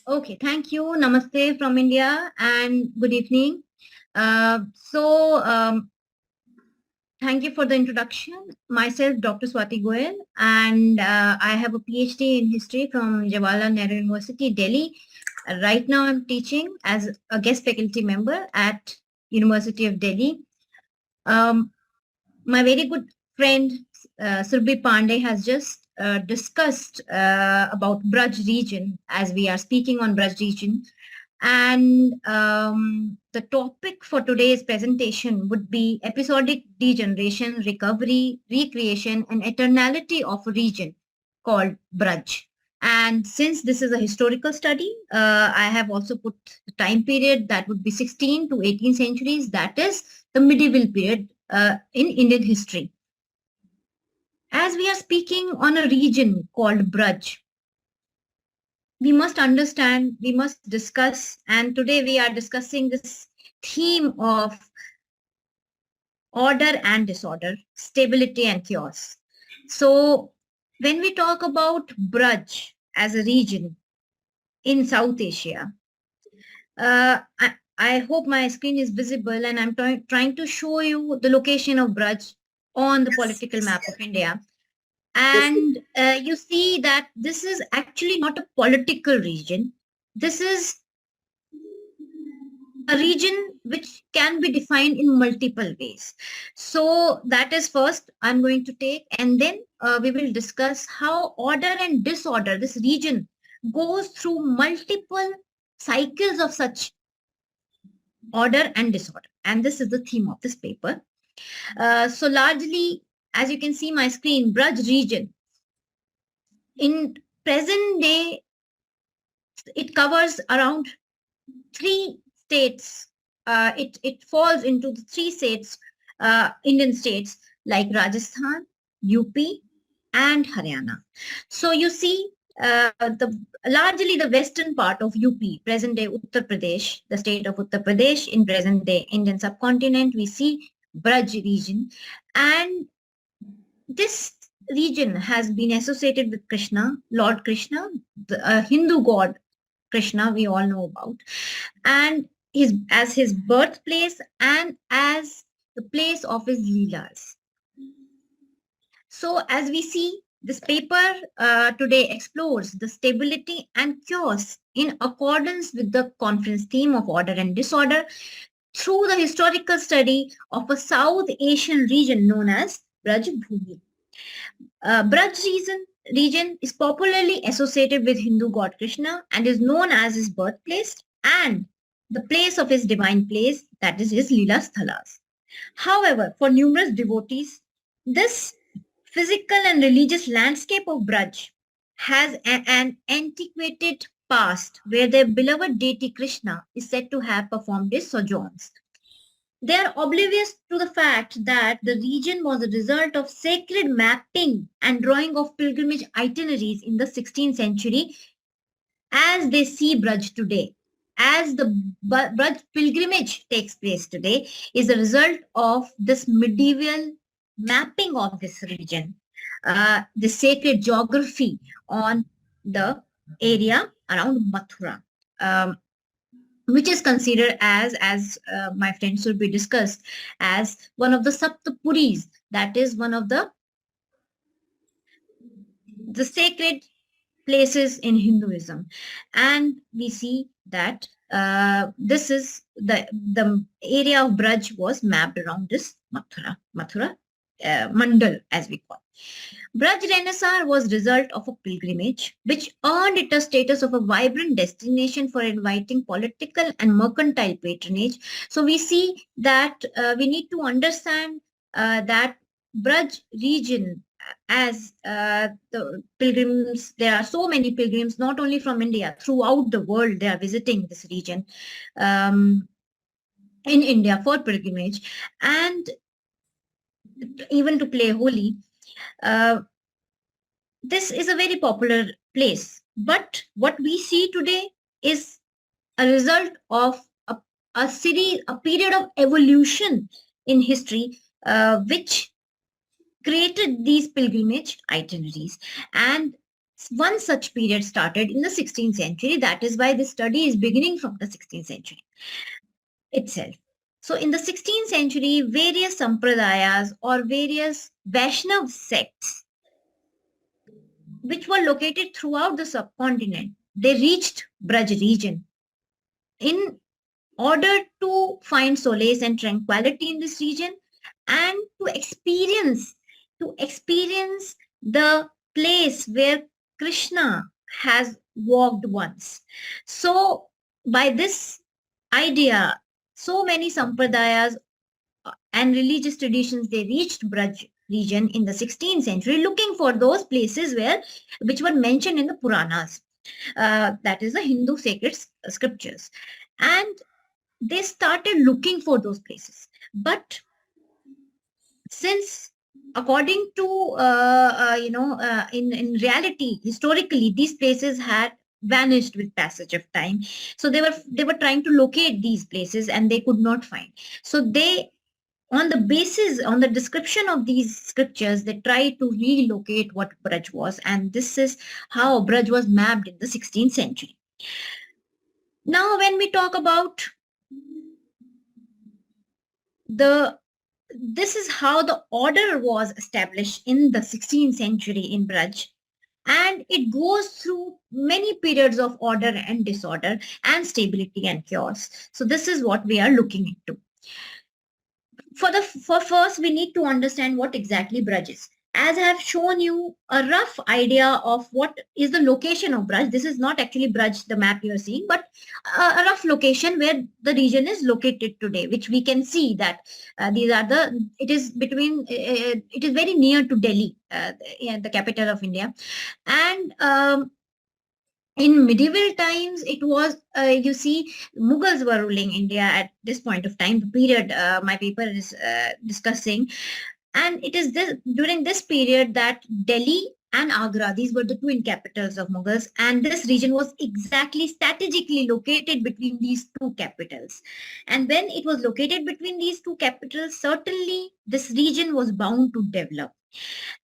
Okay, thank you. Namaste from India and good evening. Thank you for the introduction. Myself, Dr. Swati Goel, and I have a PhD in history from Jawaharlal Nehru University, Delhi. Right now, I'm teaching as a guest faculty member at University of Delhi. My very good friend Surabhi Pandey has just discussed about Braj region, as we are speaking on Braj region. And the topic for today's presentation would be episodic degeneration, recovery, recreation, and eternality of a region called Braj. And since this is a historical study, I have also put the time period that would be 16th to 18th centuries. That is the medieval period in Indian history. As we are speaking on a region called Braj, we must understand, we must discuss, and today we are discussing this theme of order and disorder, stability and chaos. So when we talk about Braj as a region in South Asia, I hope my screen is visible, and I'm trying to show you the location of Braj on the political map of India. And you see that this is actually not a political region. This is a region which can be defined in multiple ways. So that is first I'm going to take, and then we will discuss how order and disorder, this region goes through multiple cycles of such order and disorder. And this is the theme of this paper. So largely, as you can see my screen, Braj region, in present day, it covers around 3 states. It falls into the 3 states, Indian states like Rajasthan, UP, and Haryana. So you see, largely the western part of UP, present day Uttar Pradesh, the state of Uttar Pradesh in present day Indian subcontinent, we see Braj region, and this region has been associated with Krishna, Lord Krishna, the Hindu god Krishna we all know about, and as his birthplace and as the place of his leelas. So as we see, this paper today explores the stability and chaos in accordance with the conference theme of order and disorder through the historical study of a South Asian region known as Braj Bhumi. Braj region is popularly associated with Hindu god Krishna and is known as his birthplace and the place of his divine place, that is his Leela Sthalas. However, for numerous devotees, this physical and religious landscape of Braj has an antiquated past where their beloved deity Krishna is said to have performed his sojourns. They are oblivious to the fact that the region was a result of sacred mapping and drawing of pilgrimage itineraries in the 16th century as they see Braj today. As the Braj pilgrimage takes place today is a result of this medieval mapping of this region, the sacred geography on the area around Mathura. Which is considered as my friends will be discussed, as one of the Saptapuris, that is one of the sacred places in Hinduism. And we see that this is the area of Braj was mapped around this Mathura Mandal, as we call. Braj Renaissance was result of a pilgrimage which earned it a status of a vibrant destination for inviting political and mercantile patronage. So we see that we need to understand that Braj region, as the pilgrims, there are so many pilgrims, not only from India, throughout the world, they are visiting this region in India for pilgrimage and even to play Holi. This is a very popular place, but what we see today is a result of a a period of evolution in history, which created these pilgrimage itineraries. And one such period started in the 16th century. That is why this study is beginning from the 16th century itself. So in the 16th century, various sampradayas or various Vaishnav sects, which were located throughout the subcontinent, they reached Braj region in order to find solace and tranquility in this region, and to experience the place where Krishna has walked once. So by this idea, so many sampradayas and religious traditions, they reached Braj region in the 16th century, looking for those places which were mentioned in the Puranas, that is the Hindu sacred scriptures. And they started looking for those places. But since, according to in reality, historically, these places had vanished with passage of time, so they were trying to locate these places and they could not find. So they, on the description of these scriptures, they tried to relocate what Braj was, and this is how Braj was mapped in the 16th century. Now when we talk about this is how the order was established in the 16th century in Braj, and it goes through many periods of order and disorder and stability and chaos. So this is what we are looking into. For first, we need to understand what exactly Braj is. As I have shown you a rough idea of what is the location of Braj. This is not actually Braj, the map you are seeing, but a rough location where the region is located today, which we can see that it is very near to Delhi, the capital of India. And in medieval times, it was, Mughals were ruling India at this point of time, the period my paper is discussing. And it is during this period that Delhi and Agra, these were the twin capitals of Mughals, and this region was exactly strategically located between these two capitals. And when it was located between these two capitals, certainly this region was bound to develop.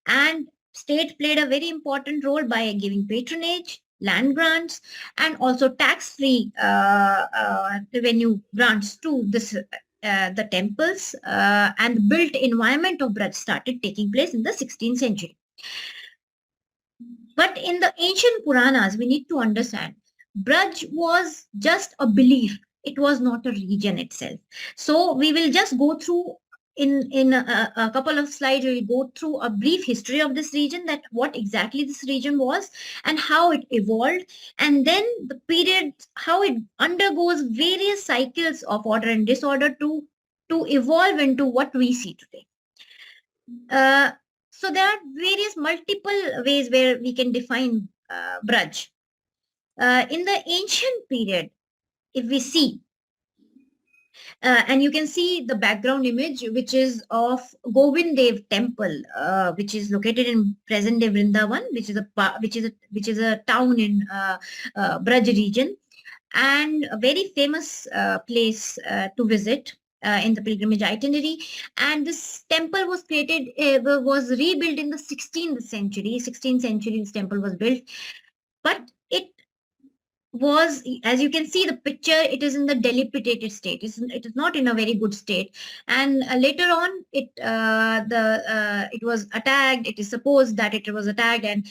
And state played a very important role by giving patronage, land grants, and also tax-free revenue grants to the temples, and the built environment of Braj started taking place in the 16th century. But in the ancient Puranas, we need to understand, Braj was just a belief. It was not a region itself. So we will just go through in a couple of slides. We will go through a brief history of this region, that what exactly this region was and how it evolved, and then the period, how it undergoes various cycles of order and disorder to evolve into what we see today. So there are various multiple ways where we can define Braj. In the ancient period, if we see, and you can see the background image, which is of Govind Dev temple, which is located in present day Vrindavan, which is a town in Braj region, and a very famous place to visit in the pilgrimage itinerary. And this temple was rebuilt in the 16th century. 16th century, this temple was built, but it was, as you can see the picture, it is in the dilapidated state. It is not in a very good state. And later on, it was attacked. It is supposed that it was attacked, and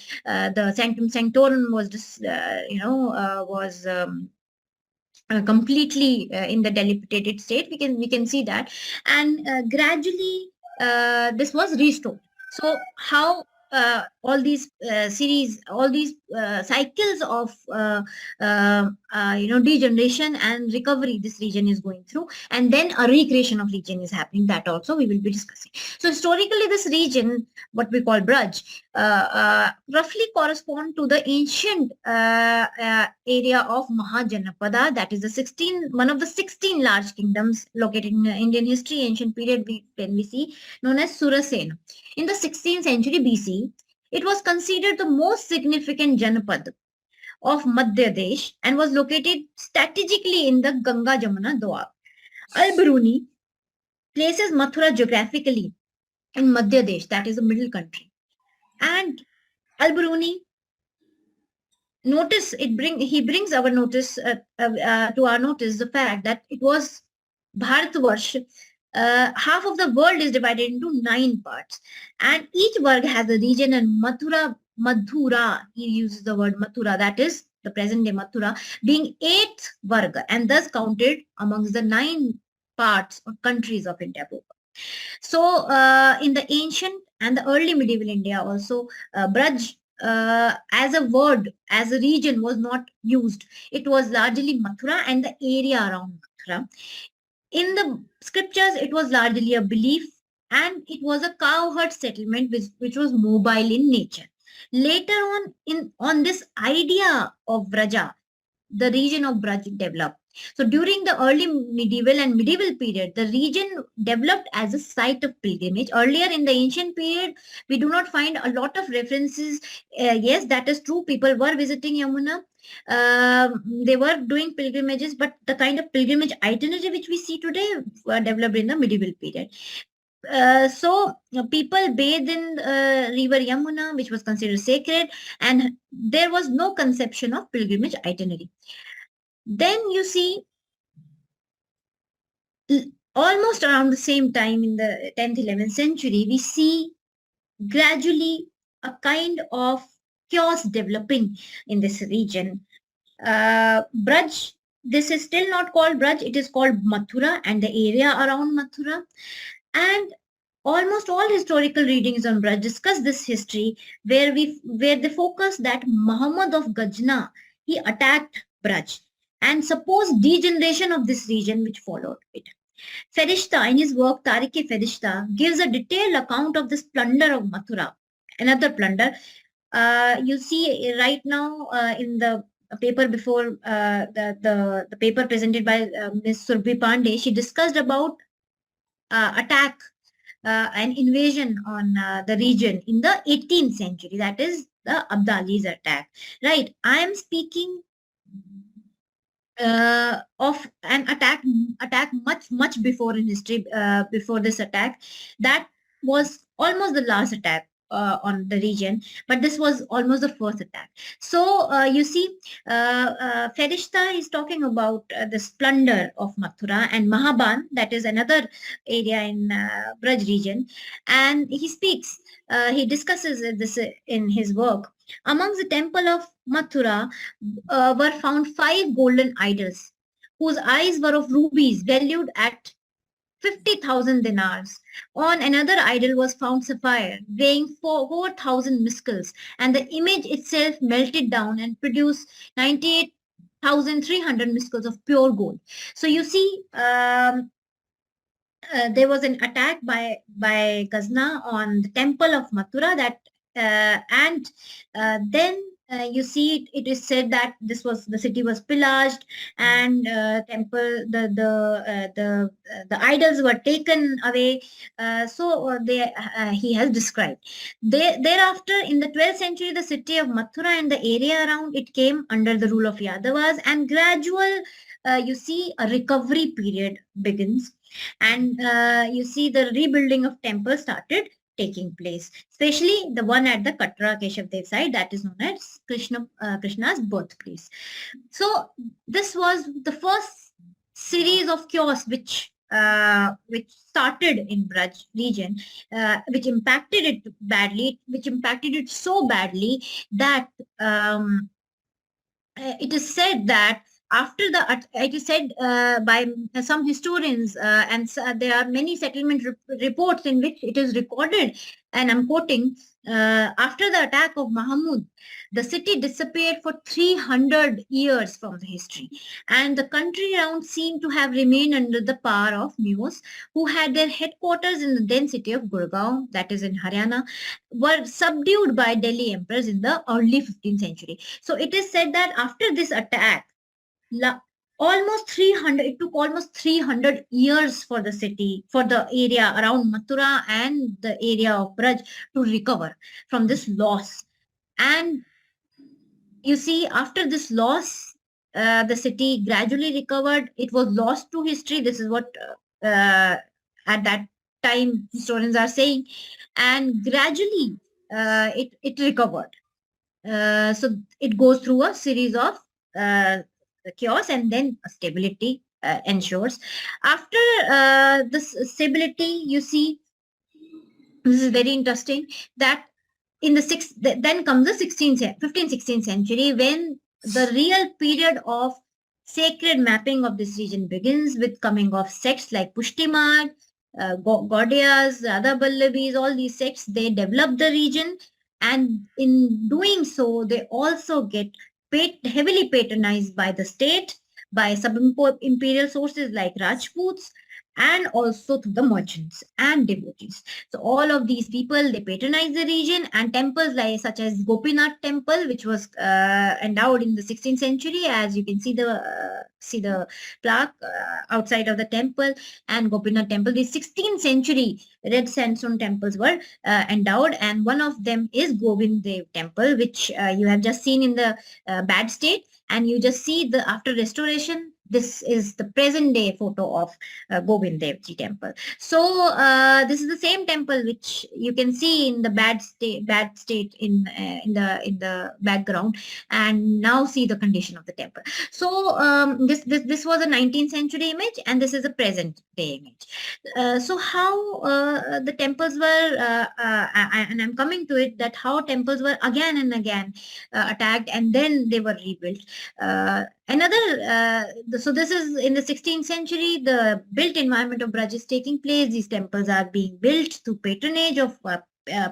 the Sanctum Sanctorum was completely in the dilapidated state. We can see that, and gradually this was restored. So how all these cycles of degeneration and recovery this region is going through, and then a recreation of region is happening, that also we will be discussing. So historically, this region, what we call Braj, roughly correspond to the ancient area of Mahajanapada, that is one of the 16 large kingdoms located in Indian history, ancient period, when we see, known as Surasena. In the 16th century BC, it was considered the most significant Janapad of Madhya Desh and was located strategically in the Ganga Jamuna Doab. Al-Biruni places Mathura geographically in Madhya Desh, that is the middle country. And Al-Biruni he brings our notice to our notice the fact that it was Bharatvarsh. Half of the world is divided into 9 parts, and each varg has a region. And Mathura, he uses the word Mathura, that is the present day Mathura, being 8th varga, and thus counted amongst the 9 parts or countries of India. So, in the ancient and the early medieval India, also Braj as a word, as a region, was not used. It was largely Mathura and the area around Mathura. In the scriptures, it was largely a belief, and it was a cowherd settlement which was mobile in nature. Later on this idea of Braja, the region of Braj developed. So during the early medieval period, the region developed as a site of pilgrimage. Earlier in the ancient period, we do not find a lot of references. Yes, that is true. People were visiting Yamuna. They were doing pilgrimages, but the kind of pilgrimage itinerary which we see today were developed in the medieval period. People bathed in river Yamuna, which was considered sacred, and there was no conception of pilgrimage itinerary. Then you see, almost around the same time in the 10th, 11th century, we see gradually a kind of chaos developing in this region. Braj, this is still not called Braj, it is called Mathura and the area around Mathura. And almost all historical readings on Braj discuss this history where they focus that Muhammad of Gajna, he attacked Braj and supposed degeneration of this region which followed it. Ferishta, in his work Tarikh-e-Ferishta, gives a detailed account of this plunder of Mathura, another plunder. You see right now in the paper before the paper presented by Ms. Surabhi Pandey, she discussed about attack an invasion on the region in the 18th century, that is the Abdalis attack. Right, I am speaking of an attack much before in history. Before this attack, that was almost the last attack on the region, but this was almost the first attack. So you see, Ferishta is talking about this plunder of Mathura and Mahaban, that is another area in Braj region, and he discusses this in his work. Amongst the temple of Mathura were found 5 golden idols whose eyes were of rubies valued at 50,000 dinars. On another idol was found sapphire weighing 4,000 miskals, and the image itself melted down and produced 98,300 miskals of pure gold. So you see, there was an attack by Ghazna on the temple of Mathura, and then you see it is said that the city was pillaged, and the idols were taken away. He has described. Thereafter, in the 12th century, the city of Mathura and the area around it came under the rule of Yadavas, and gradual you see a recovery period begins, and you see the rebuilding of temples started taking place, especially the one at the Katra Keshavdev side, that is known as Krishna's birthplace. So this was the first series of chaos which started in Braj region, which impacted it so badly that it is said that it is said by some historians, and there are many settlement reports in which it is recorded, and I'm quoting, after the attack of Mahmud, the city disappeared for 300 years from the history, and the country around seemed to have remained under the power of Meos, who had their headquarters in the then city of Gurgaon, that is in Haryana, were subdued by Delhi emperors in the early 15th century. So it is said that after this attack, it took almost 300 years for the city, for the area around Mathura and the area of Braj to recover from this loss. And you see, after this loss, the city gradually recovered. It was lost to history. This is what at that time historians are saying, and gradually it recovered. So it goes through a series of chaos, and then stability ensures. After this stability, you see, this is very interesting, that in the then comes the 15th 16th century, when the real period of sacred mapping of this region begins, with coming of sects like Pushtimar, Gaudiyas, Radha Vallabhis. All these sects, they develop the region, and in doing so they also get heavily patronized by the state, by sub-imperial sources like Rajputs, and also to the merchants and devotees. So all of these people, they patronize the region, and temples like such as Gopinath temple, which was endowed in the 16th century, as you can see the plaque outside of the temple, and Gopinath temple. These 16th century red sandstone temples were endowed, and one of them is Govind Dev temple, which you have just seen in the bad state, and you just see the after restoration. This is the present day photo of Govind Dev Ji temple. So this is the same temple which you can see in the bad state in the background, and now see the condition of the temple. So this was a 19th century image, and this is a present day image. So how the temples were, and I'm coming to it, that how temples were again and again attacked, and then they were rebuilt. So this is in the 16th century, the built environment of Braj is taking place. These temples are being built through patronage of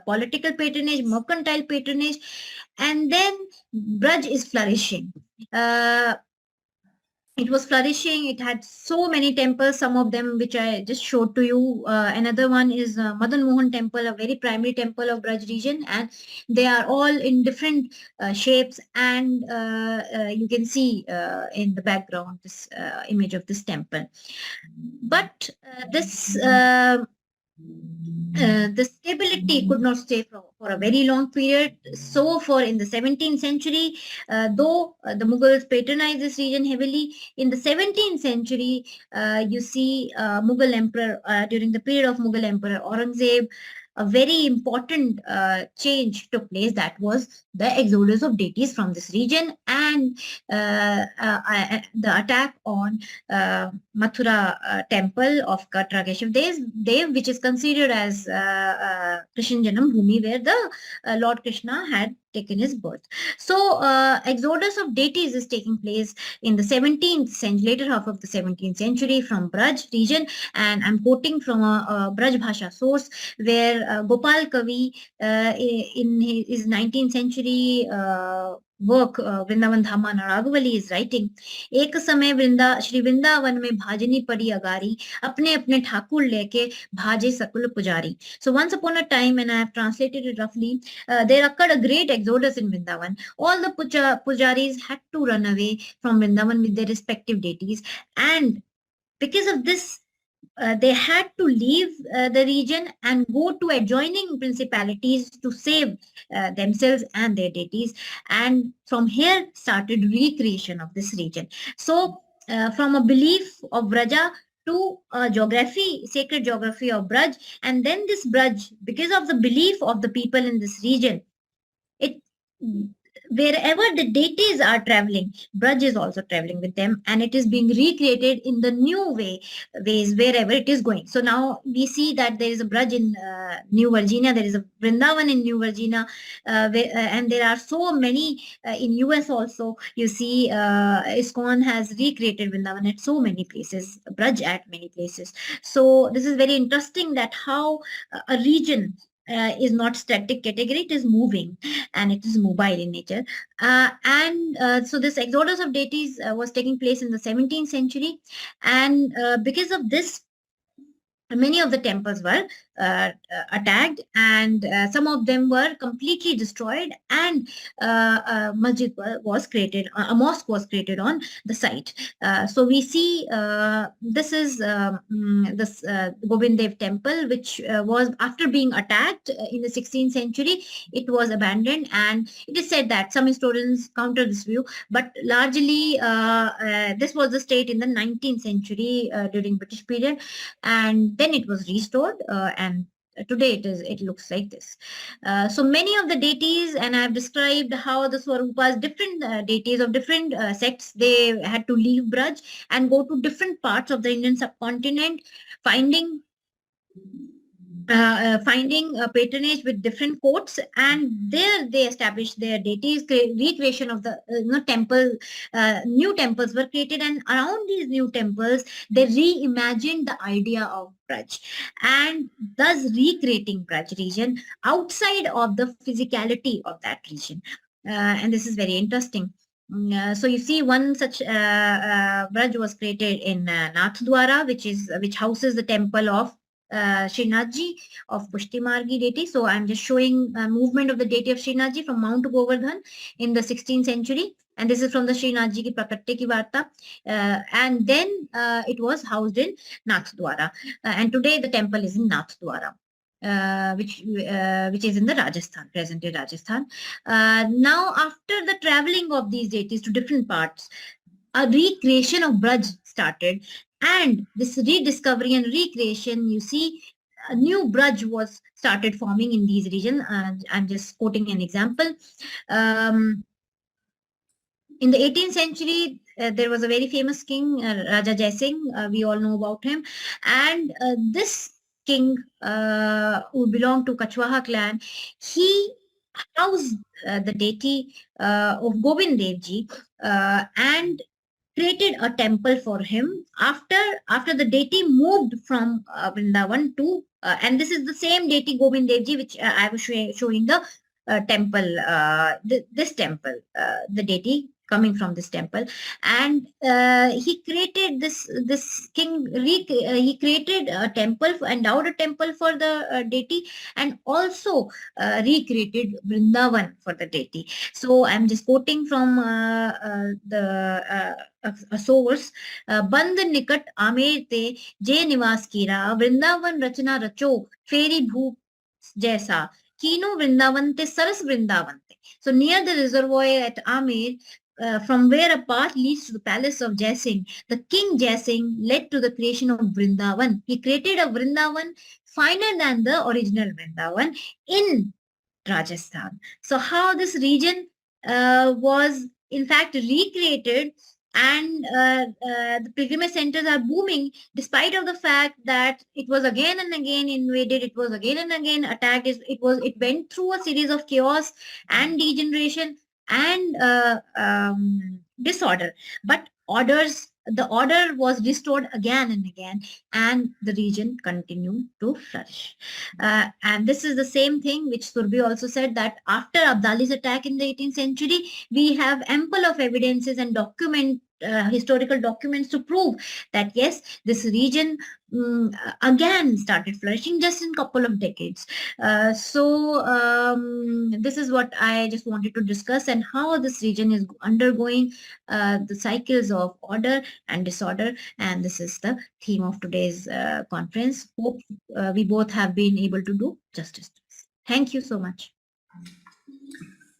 political patronage, mercantile patronage, and then Braj is flourishing. It was flourishing. It had so many temples, some of them which I just showed to you. Another one is Madan Mohan temple, a very primary temple of Braj region, and they are all in different shapes, and you can see in the background this image of this temple. But the stability could not stay for a very long period. So for in the 17th century, though the Mughals patronized this region heavily, in the 17th century, you see Mughal emperor, during the period of Mughal Emperor Aurangzeb, a very important change took place. That was the exodus of deities from this region, and the attack on Mathura temple of Katrageshwav Dev, which is considered as Krishna Janam Bhumi, where the Lord Krishna had taken his birth. So exodus of deities is taking place in the 17th century, later half of the 17th century, from Braj region, and I'm quoting from a Braj Bhasha source, where Gopal Kavi in his 19th century work Vrindavan Dhama Naragavali is writing, एक समय श्री वृंदावन में भाजनी पड़ी अगारी, अपने अपने ठाकुर लेके भाजे सकुल पुजारी. So once upon a time, and I have translated it roughly, there occurred a great exodus in Vrindavan. All the pujaris had to run away from Vrindavan with their respective deities, and because of this, they had to leave the region and go to adjoining principalities to save themselves and their deities. And from here started recreation of this region. So from a belief of Braja to geography, sacred geography of Braj, and then this Braj, because of the belief of the people in this region, it wherever the deities are traveling, Braj is also traveling with them, and it is being recreated in the new ways wherever it is going. So now we see that there is a Braj in New Virginia, there is a Vrindavan in New Virginia, and there are so many in US also. You see, ISKCON has recreated Vrindavan at so many places, Braj at many places. So this is very interesting, that how a region is not static category, it is moving, and it is mobile in nature. So this exodus of deities was taking place in the 17th century, and because of this, many of the temples were attacked, and some of them were completely destroyed, and masjid was created, a mosque was created on the site. So we see this is this Gobind Dev temple, which was, after being attacked in the 16th century, it was abandoned, and it is said that some historians counter this view, but largely this was the state in the 19th century during British period, and then it was restored, and today it looks like this. So many of the deities, and I have described how the Swarupas, different deities of different sects, they had to leave Braj and go to different parts of the Indian subcontinent, finding a patronage with different courts, and there they established their deities. Recreation of the temple, new temples were created, and around these new temples they reimagined the idea of Braj, and thus recreating Braj region outside of the physicality of that region. And this is very interesting. So you see, one such Braj was created in Nathdwara, which houses the temple of Srinathji of Pushtimargi deity. So I'm just showing movement of the deity of Srinathji from Mount Govardhan in the 16th century. And this is from the Srinathji ki Prakatya ki Varta. And then it was housed in Nathdwara. And today the temple is in Nathdwara. Which is in the Rajasthan, present day Rajasthan. Now, after the traveling of these deities to different parts, a recreation of Braj started, and this rediscovery and recreation, you see, a new Braj was started forming in these regions. I'm just quoting an example. In the 18th century, there was a very famous king, Raja Jai Singh. We all know about him, and this king, who belonged to Kachwaha clan, he housed the deity of Gobind Dev Ji, and created a temple for him after the deity moved from Vrindavan to, and this is the same deity Gobind Dev Ji, which I was showing the temple, this temple, the deity coming from this temple, and he created this king. He created a temple, endowed a temple for the deity, and also recreated Vrindavan for the deity. So I'm just quoting from a source. Band nikat amer te je niwas kira, Vrindavan rachna racho feri bhoop jaisa, Kino Vrindavan te Saras Vrindavan te. So near the reservoir at Amer, from where a path leads to the palace of Jai Singh, the king Jai Singh led to the creation of Vrindavan. He created a Vrindavan finer than the original Vrindavan in Rajasthan. So how this region was in fact recreated, and the pilgrimage centers are booming despite of the fact that it was again and again invaded, it was again and again attacked, it went through a series of chaos and degeneration and disorder, but the order was restored again and again, and the region continued to flourish. And this is the same thing which Surabhi also said, that after Abdali's attack in the 18th century, we have ample of evidences and historical documents to prove that yes, this region again started flourishing just in a couple of decades. So this is what I just wanted to discuss, and how this region is undergoing the cycles of order and disorder, and this is the theme of today's conference. Hope we both have been able to do justice to this. Thank you so much.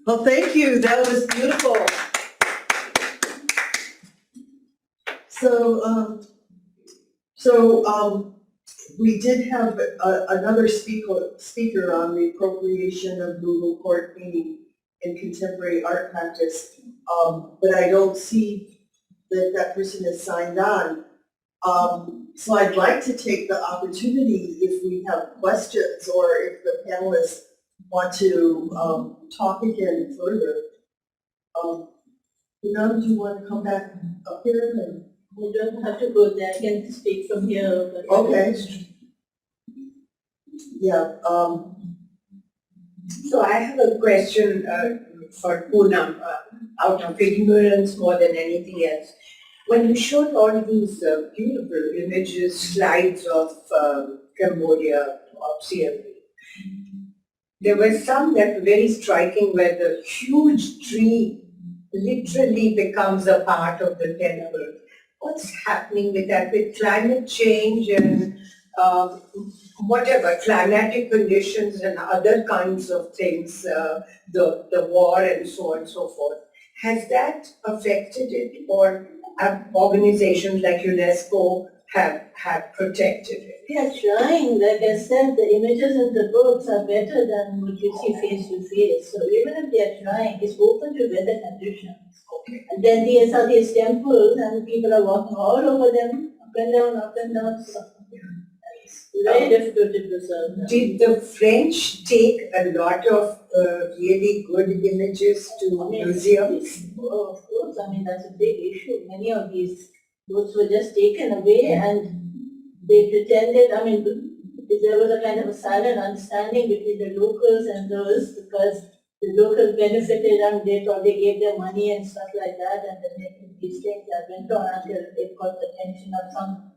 Well, thank you. That was beautiful. So we did have another speaker on the appropriation of Google court meaning in contemporary art practice, but I don't see that person is signed on. So I'd like to take the opportunity, if we have questions or if the panelists want to talk again further. Punam, do you want to come back up here? And We don't have to go there, I can speak from here. But okay. Yeah. So I have a question for Punam, out of ignorance more than anything else. When you showed all these beautiful images, slides of Cambodia, observed. There were some that were very striking where the huge tree literally becomes a part of the temple. What's happening with that, with climate change and whatever, climatic conditions and other kinds of things, the war and so on and so forth? Has that affected it, or have organizations like UNESCO have protected it? We are trying, like I said, the images in the books are better than what you see face to face. So even if they are trying, it's open to weather conditions. And then these are these temples and people are walking all over them, up and down, up and down. So it's very difficult to preserve them. Did the French take a lot of really good images to museums? Oh, of course, I mean, that's a big issue. Many of these books were just taken away and they pretended, I mean, there was a kind of a silent understanding between the locals and those, because the locals benefited and they thought they gave them money and stuff like that, and then these things that went on until they caught the attention of some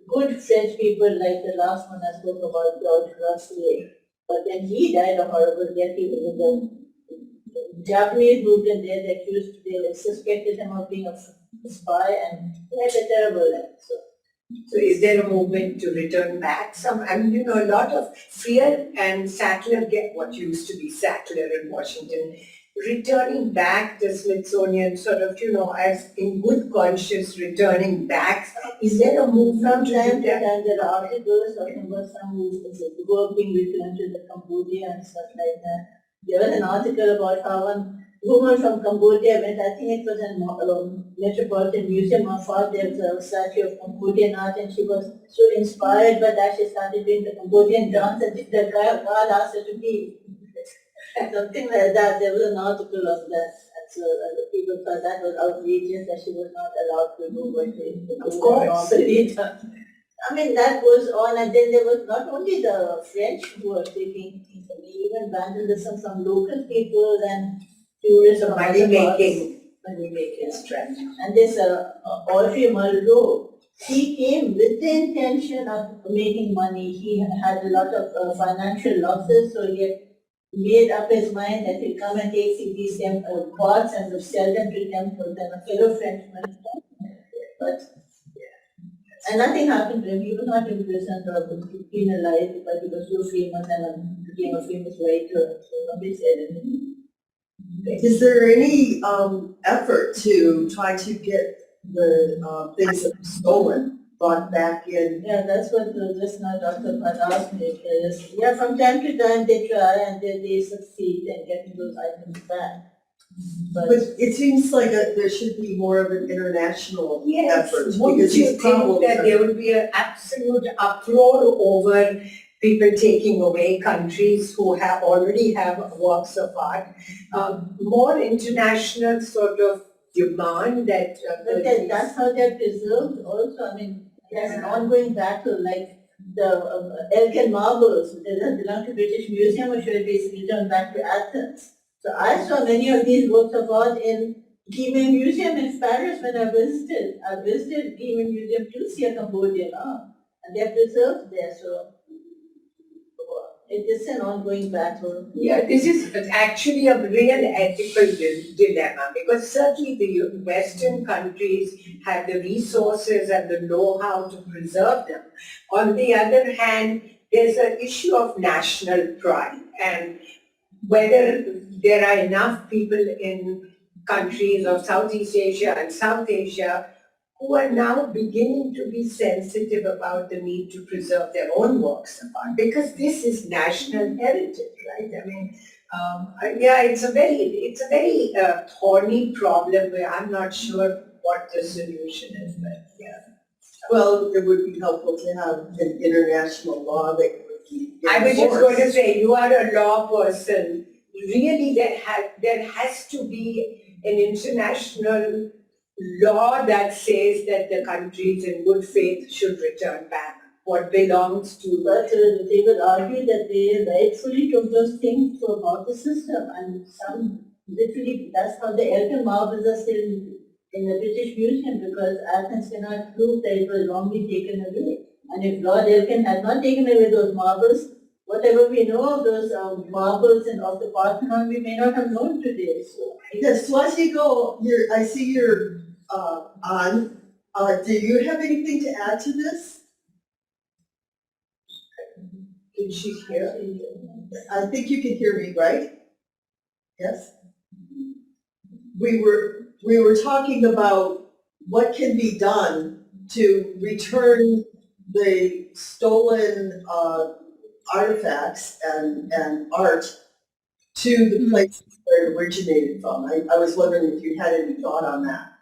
good French people, like the last one I spoke about, George Russell. But when he died a horrible death, he was in the Japanese movement there, they suspected him of being a spy, and he had a terrible life. So is there a movement to return back some? I mean, a lot of Freer and Sattler get what used to be Sattler in Washington, returning back the Smithsonian sort of, as in good conscience returning back. Is there a movement to do that? And there are articles talking about some work being returned to the Cambodia and stuff like that. There was an article about how one woman from Cambodia went, I think it was in Metropolitan Museum of Art, there was a statue of Cambodian art, and she was so inspired by that she started doing the Cambodian dance, and the God asked her to leave. Something like that. There was an article of that. And so the people thought that was outrageous, that she was not allowed to do what she normally does. I mean, that goes on, and then there was not only the French who were taking things away, even vandalism from local people and tourists of Money making strategy. And this Audrey Mulrow, he came with the intention of making money. He had a lot of financial losses, so he had made up his mind that he'd come and take these pots and would sell them to temples, and a fellow Frenchman. But and nothing happened to him. He was not imprisoned or penalized, but he was so famous and became a famous writer. So nobody said anything. Is there any effort to try to get the things that were stolen brought back in? Yeah, that's what just now Dr. Bhatt asked me. Yeah, from time to time they try and they succeed in getting those items back. But it seems like there should be more of an international effort. Wouldn't Because you these think problems that there would be an absolute uproar over people taking away countries who already have works of art? More international sort of demand that... But that's how they're preserved also. I mean, there's an ongoing battle, like the Elgin marbles. They don't belong to British Museum, or should it be returned back to Athens? So I saw many of these works of art in Guimet Museum in Paris when I visited. I visited Guimet Museum to see a Cambodian art, and they're preserved there. So it is an ongoing battle. Yeah, this is actually a real ethical dilemma, because certainly the Western countries have the resources and the know-how to preserve them. On the other hand, there's an issue of national pride, and whether there are enough people in countries of Southeast Asia and South Asia who are now beginning to be sensitive about the need to preserve their own works of art, because this is national heritage, right? I mean, it's a very thorny problem where I'm not sure what the solution is, but yeah. Well, it would be helpful to have an international law that would be I was just enforced. going to say, you are a law person. Really, there has to be an international law that says that the countries in good faith should return back what belongs to. But they will argue that they rightfully took those things about the system, and some literally, that's how the Elgin marbles are still in the British Museum, because Athens cannot prove that it was wrongly taken away. And if Lord Elgin had not taken away those marbles, whatever we know of those marbles and of the Parthenon, we may not have known today. So Yes, Swati, go, I see you're, on. Do you have anything to add to this? Did she hear? I think you can hear me, right? Yes? We were talking about what can be done to return the stolen artifacts and art to the places where it originated from. I was wondering if you had any thought on that.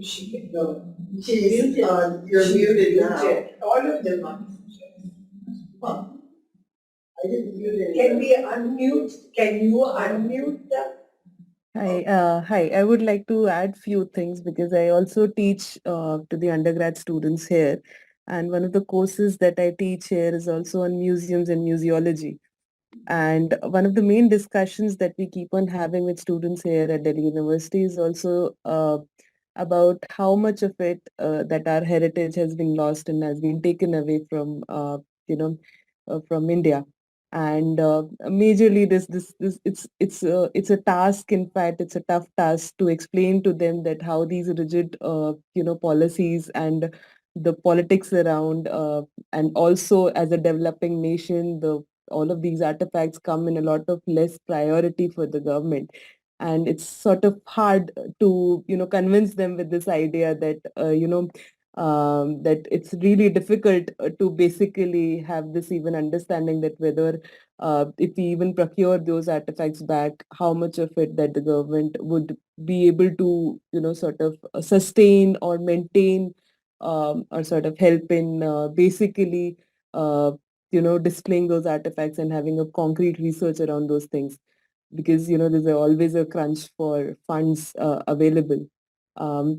She can No, she's, you're muted now. All of them are. Huh. I didn't mute any. Can we unmute? Can you unmute them? Hi. I would like to add few things because I also teach to the undergrad students here, and one of the courses that I teach here is also on museums and museology. And one of the main discussions that we keep on having with students here at Delhi University is also about how much of it that our heritage has been lost and has been taken away from from India. And majorly this it's a task. In fact, it's a tough task to explain to them that how these rigid policies and the politics around and also as a developing nation, the all of these artifacts come in a lot of less priority for the government, and it's sort of hard to convince them with this idea that that it's really difficult to basically have this even understanding that whether if we even procure those artifacts back, how much of it that the government would be able to sort of sustain or maintain, or sort of help in basically displaying those artifacts and having a concrete research around those things, because there's always a crunch for funds available.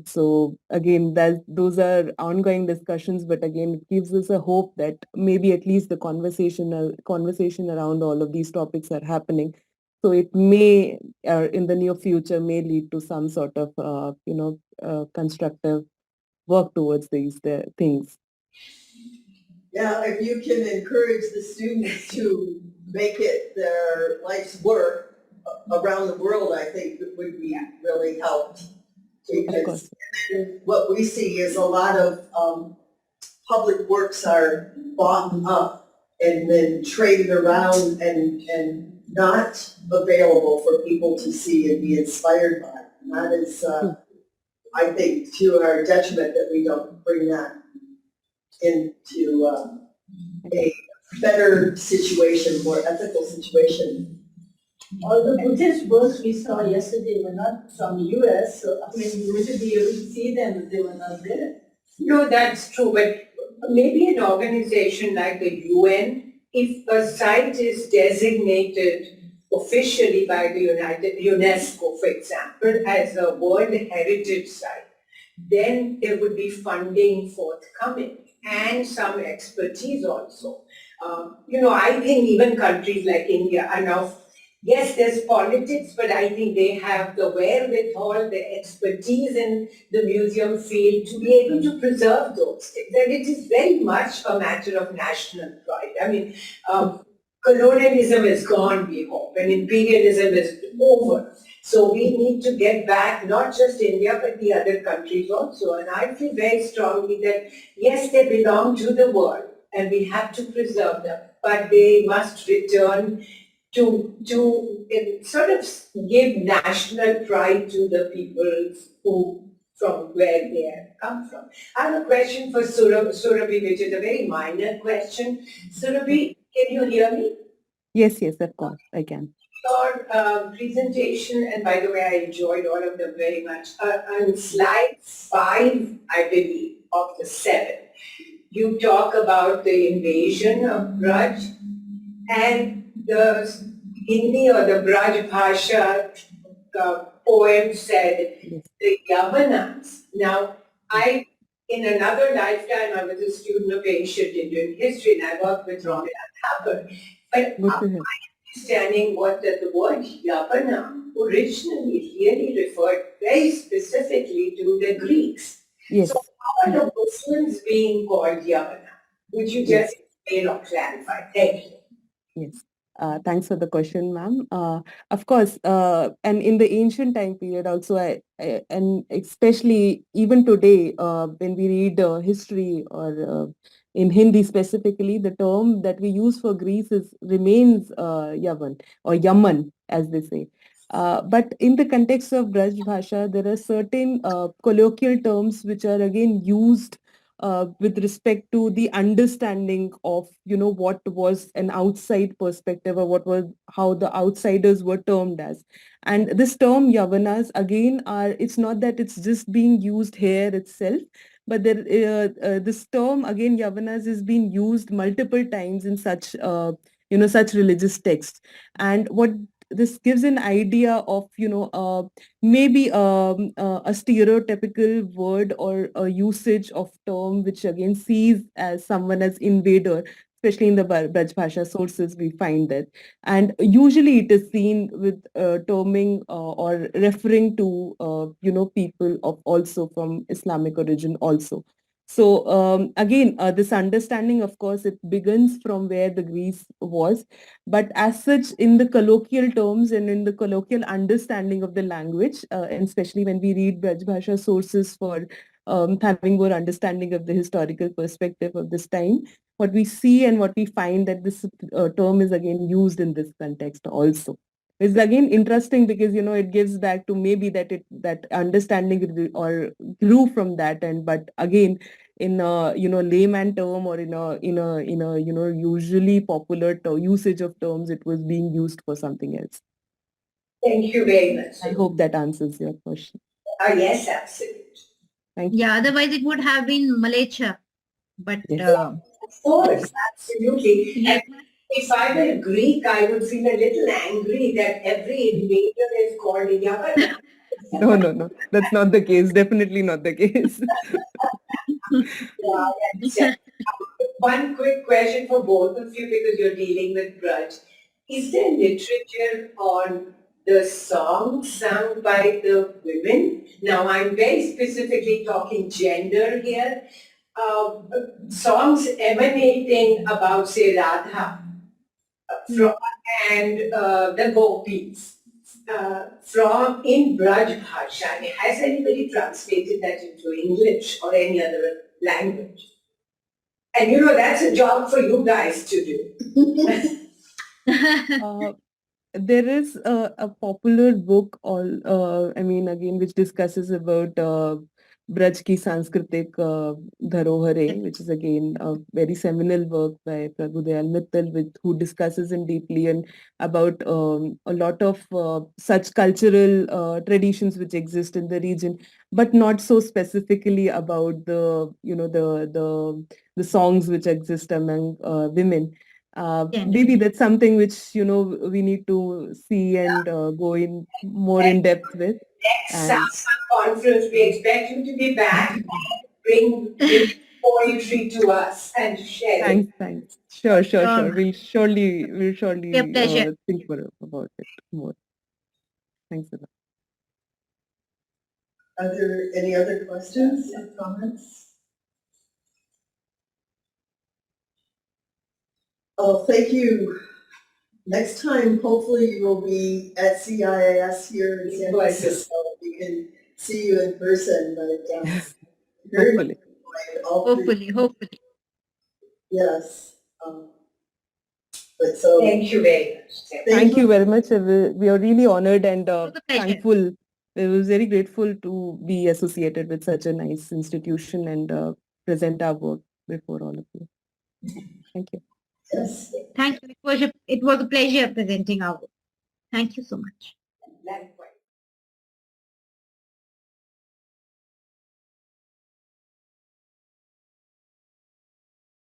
So again, those are ongoing discussions, but again, it gives us a hope that maybe at least the conversation around all of these topics are happening. So it may, in the near future, may lead to some sort of constructive work towards these things. Yeah, if you can encourage the students to make it their life's work around the world, I think it would be really helped. Because what we see is a lot of public works are bought up and then traded around and not available for people to see and be inspired by. And that is, I think, to our detriment that we don't bring that into a better situation, more ethical situation. all the Buddhist works we saw yesterday were not from US, so I mean, we wouldn't be able to see them if they were not there. No, that's true, but maybe an organization like the UN, if a site is designated officially by the UNESCO, for example, as a World Heritage Site, then there would be funding forthcoming and some expertise also. I think even countries like India are now, yes, there's politics, but I think they have the wherewithal, the expertise in the museum field to be able to preserve those things. And it is very much a matter of national pride. I mean, colonialism is gone, we hope, and imperialism is over. So we need to get back, not just India, but the other countries also. And I feel very strongly that, yes, they belong to the world, and we have to preserve them, but they must return to sort of give national pride to the peoples from where they have come from. I have a question for Surabhi, which is a very minor question. Surabhi, can you hear me? Yes, of course, I can. Your presentation, and by the way, I enjoyed all of them very much. On slide 5, I believe, of the 7, you talk about the invasion of Braj and the Hindi or the Braj Bhasha poem said the Yavanans. Now, in another lifetime, I was a student of ancient Indian history and I worked with Ramanand Thakur. But my understanding was that the word Yavana originally really referred very specifically to the Greeks. Yes. So how are the one's being called Yavana. Would you just explain or clarify? Thank you. Yes. Thanks for the question, ma'am. Of course, and in the ancient time period also, and especially even today, when we read history or in Hindi specifically, the term that we use for Greece remains Yavan or Yaman, as they say. But in the context of Braj Bhasha, there are certain colloquial terms which are again used with respect to the understanding of what was an outside perspective, or what was how the outsiders were termed as. And this term yavanas again it's not that it's just being used here itself, but this term again yavanas is being used multiple times in such religious texts. And what this gives an idea of maybe a stereotypical word or a usage of term which again sees as someone as invader, especially in the Braj Bhasha sources we find that. And usually it is seen with terming or referring to people of also from Islamic origin also. So again, this understanding, of course, it begins from where the Greece was, but as such, in the colloquial terms and in the colloquial understanding of the language, and especially when we read Braj Bhasha sources for having more understanding of the historical perspective of this time, what we see and what we find that this term is again used in this context also. It's again interesting because it gives back to maybe that understanding or grew from that, and but again in a layman term or in a usually popular usage of terms, it was being used for something else. Thank you very much. I hope that answers your question. Yes, absolutely. Thank you. Yeah, otherwise it would have been Malaysia. But Yes. Of course, absolutely. yeah, And if I were a Greek, I would feel a little angry that every invader is called Yavana. No. That's not the case. Definitely not the case. Yeah, that's it. One quick question for both of you because you're dealing with Braj. Is there literature on the songs sung by the women? Now, I'm very specifically talking gender here. Songs emanating about, say, Radha from, and the gopis from in Braj Bhasha. Has anybody translated that into English or any other language? And that's a job for you guys to do. There is a popular book, again, which discusses about Braj ki Sanskritik Dharohare, which is again a very seminal work by Prabhu Dayal Mittal, who discusses in deeply and about a lot of such cultural traditions which exist in the region, but not so specifically about the songs which exist among women. Maybe that's something which we need to see and go in more in depth with. Next And SASA conference, we expect you to be back and bring poetry to us and share it. thanks. Sure. Sure. We'll surely A pleasure. think about it more. Thanks a lot. Are there any other questions or comments? Oh, thank you. Next time, hopefully you will be at CIIS here in San Francisco. We can see you in person, but very much Hopefully. enjoyed all three. Hopefully. Yes. But so Thank you very much. Thank you very much. We are really honored and was a pleasure. thankful. I was very grateful to be associated with such a nice institution and present our work before all of you. Thank you. Yes. Thank you. It was a pleasure presenting our work. Thank you so much.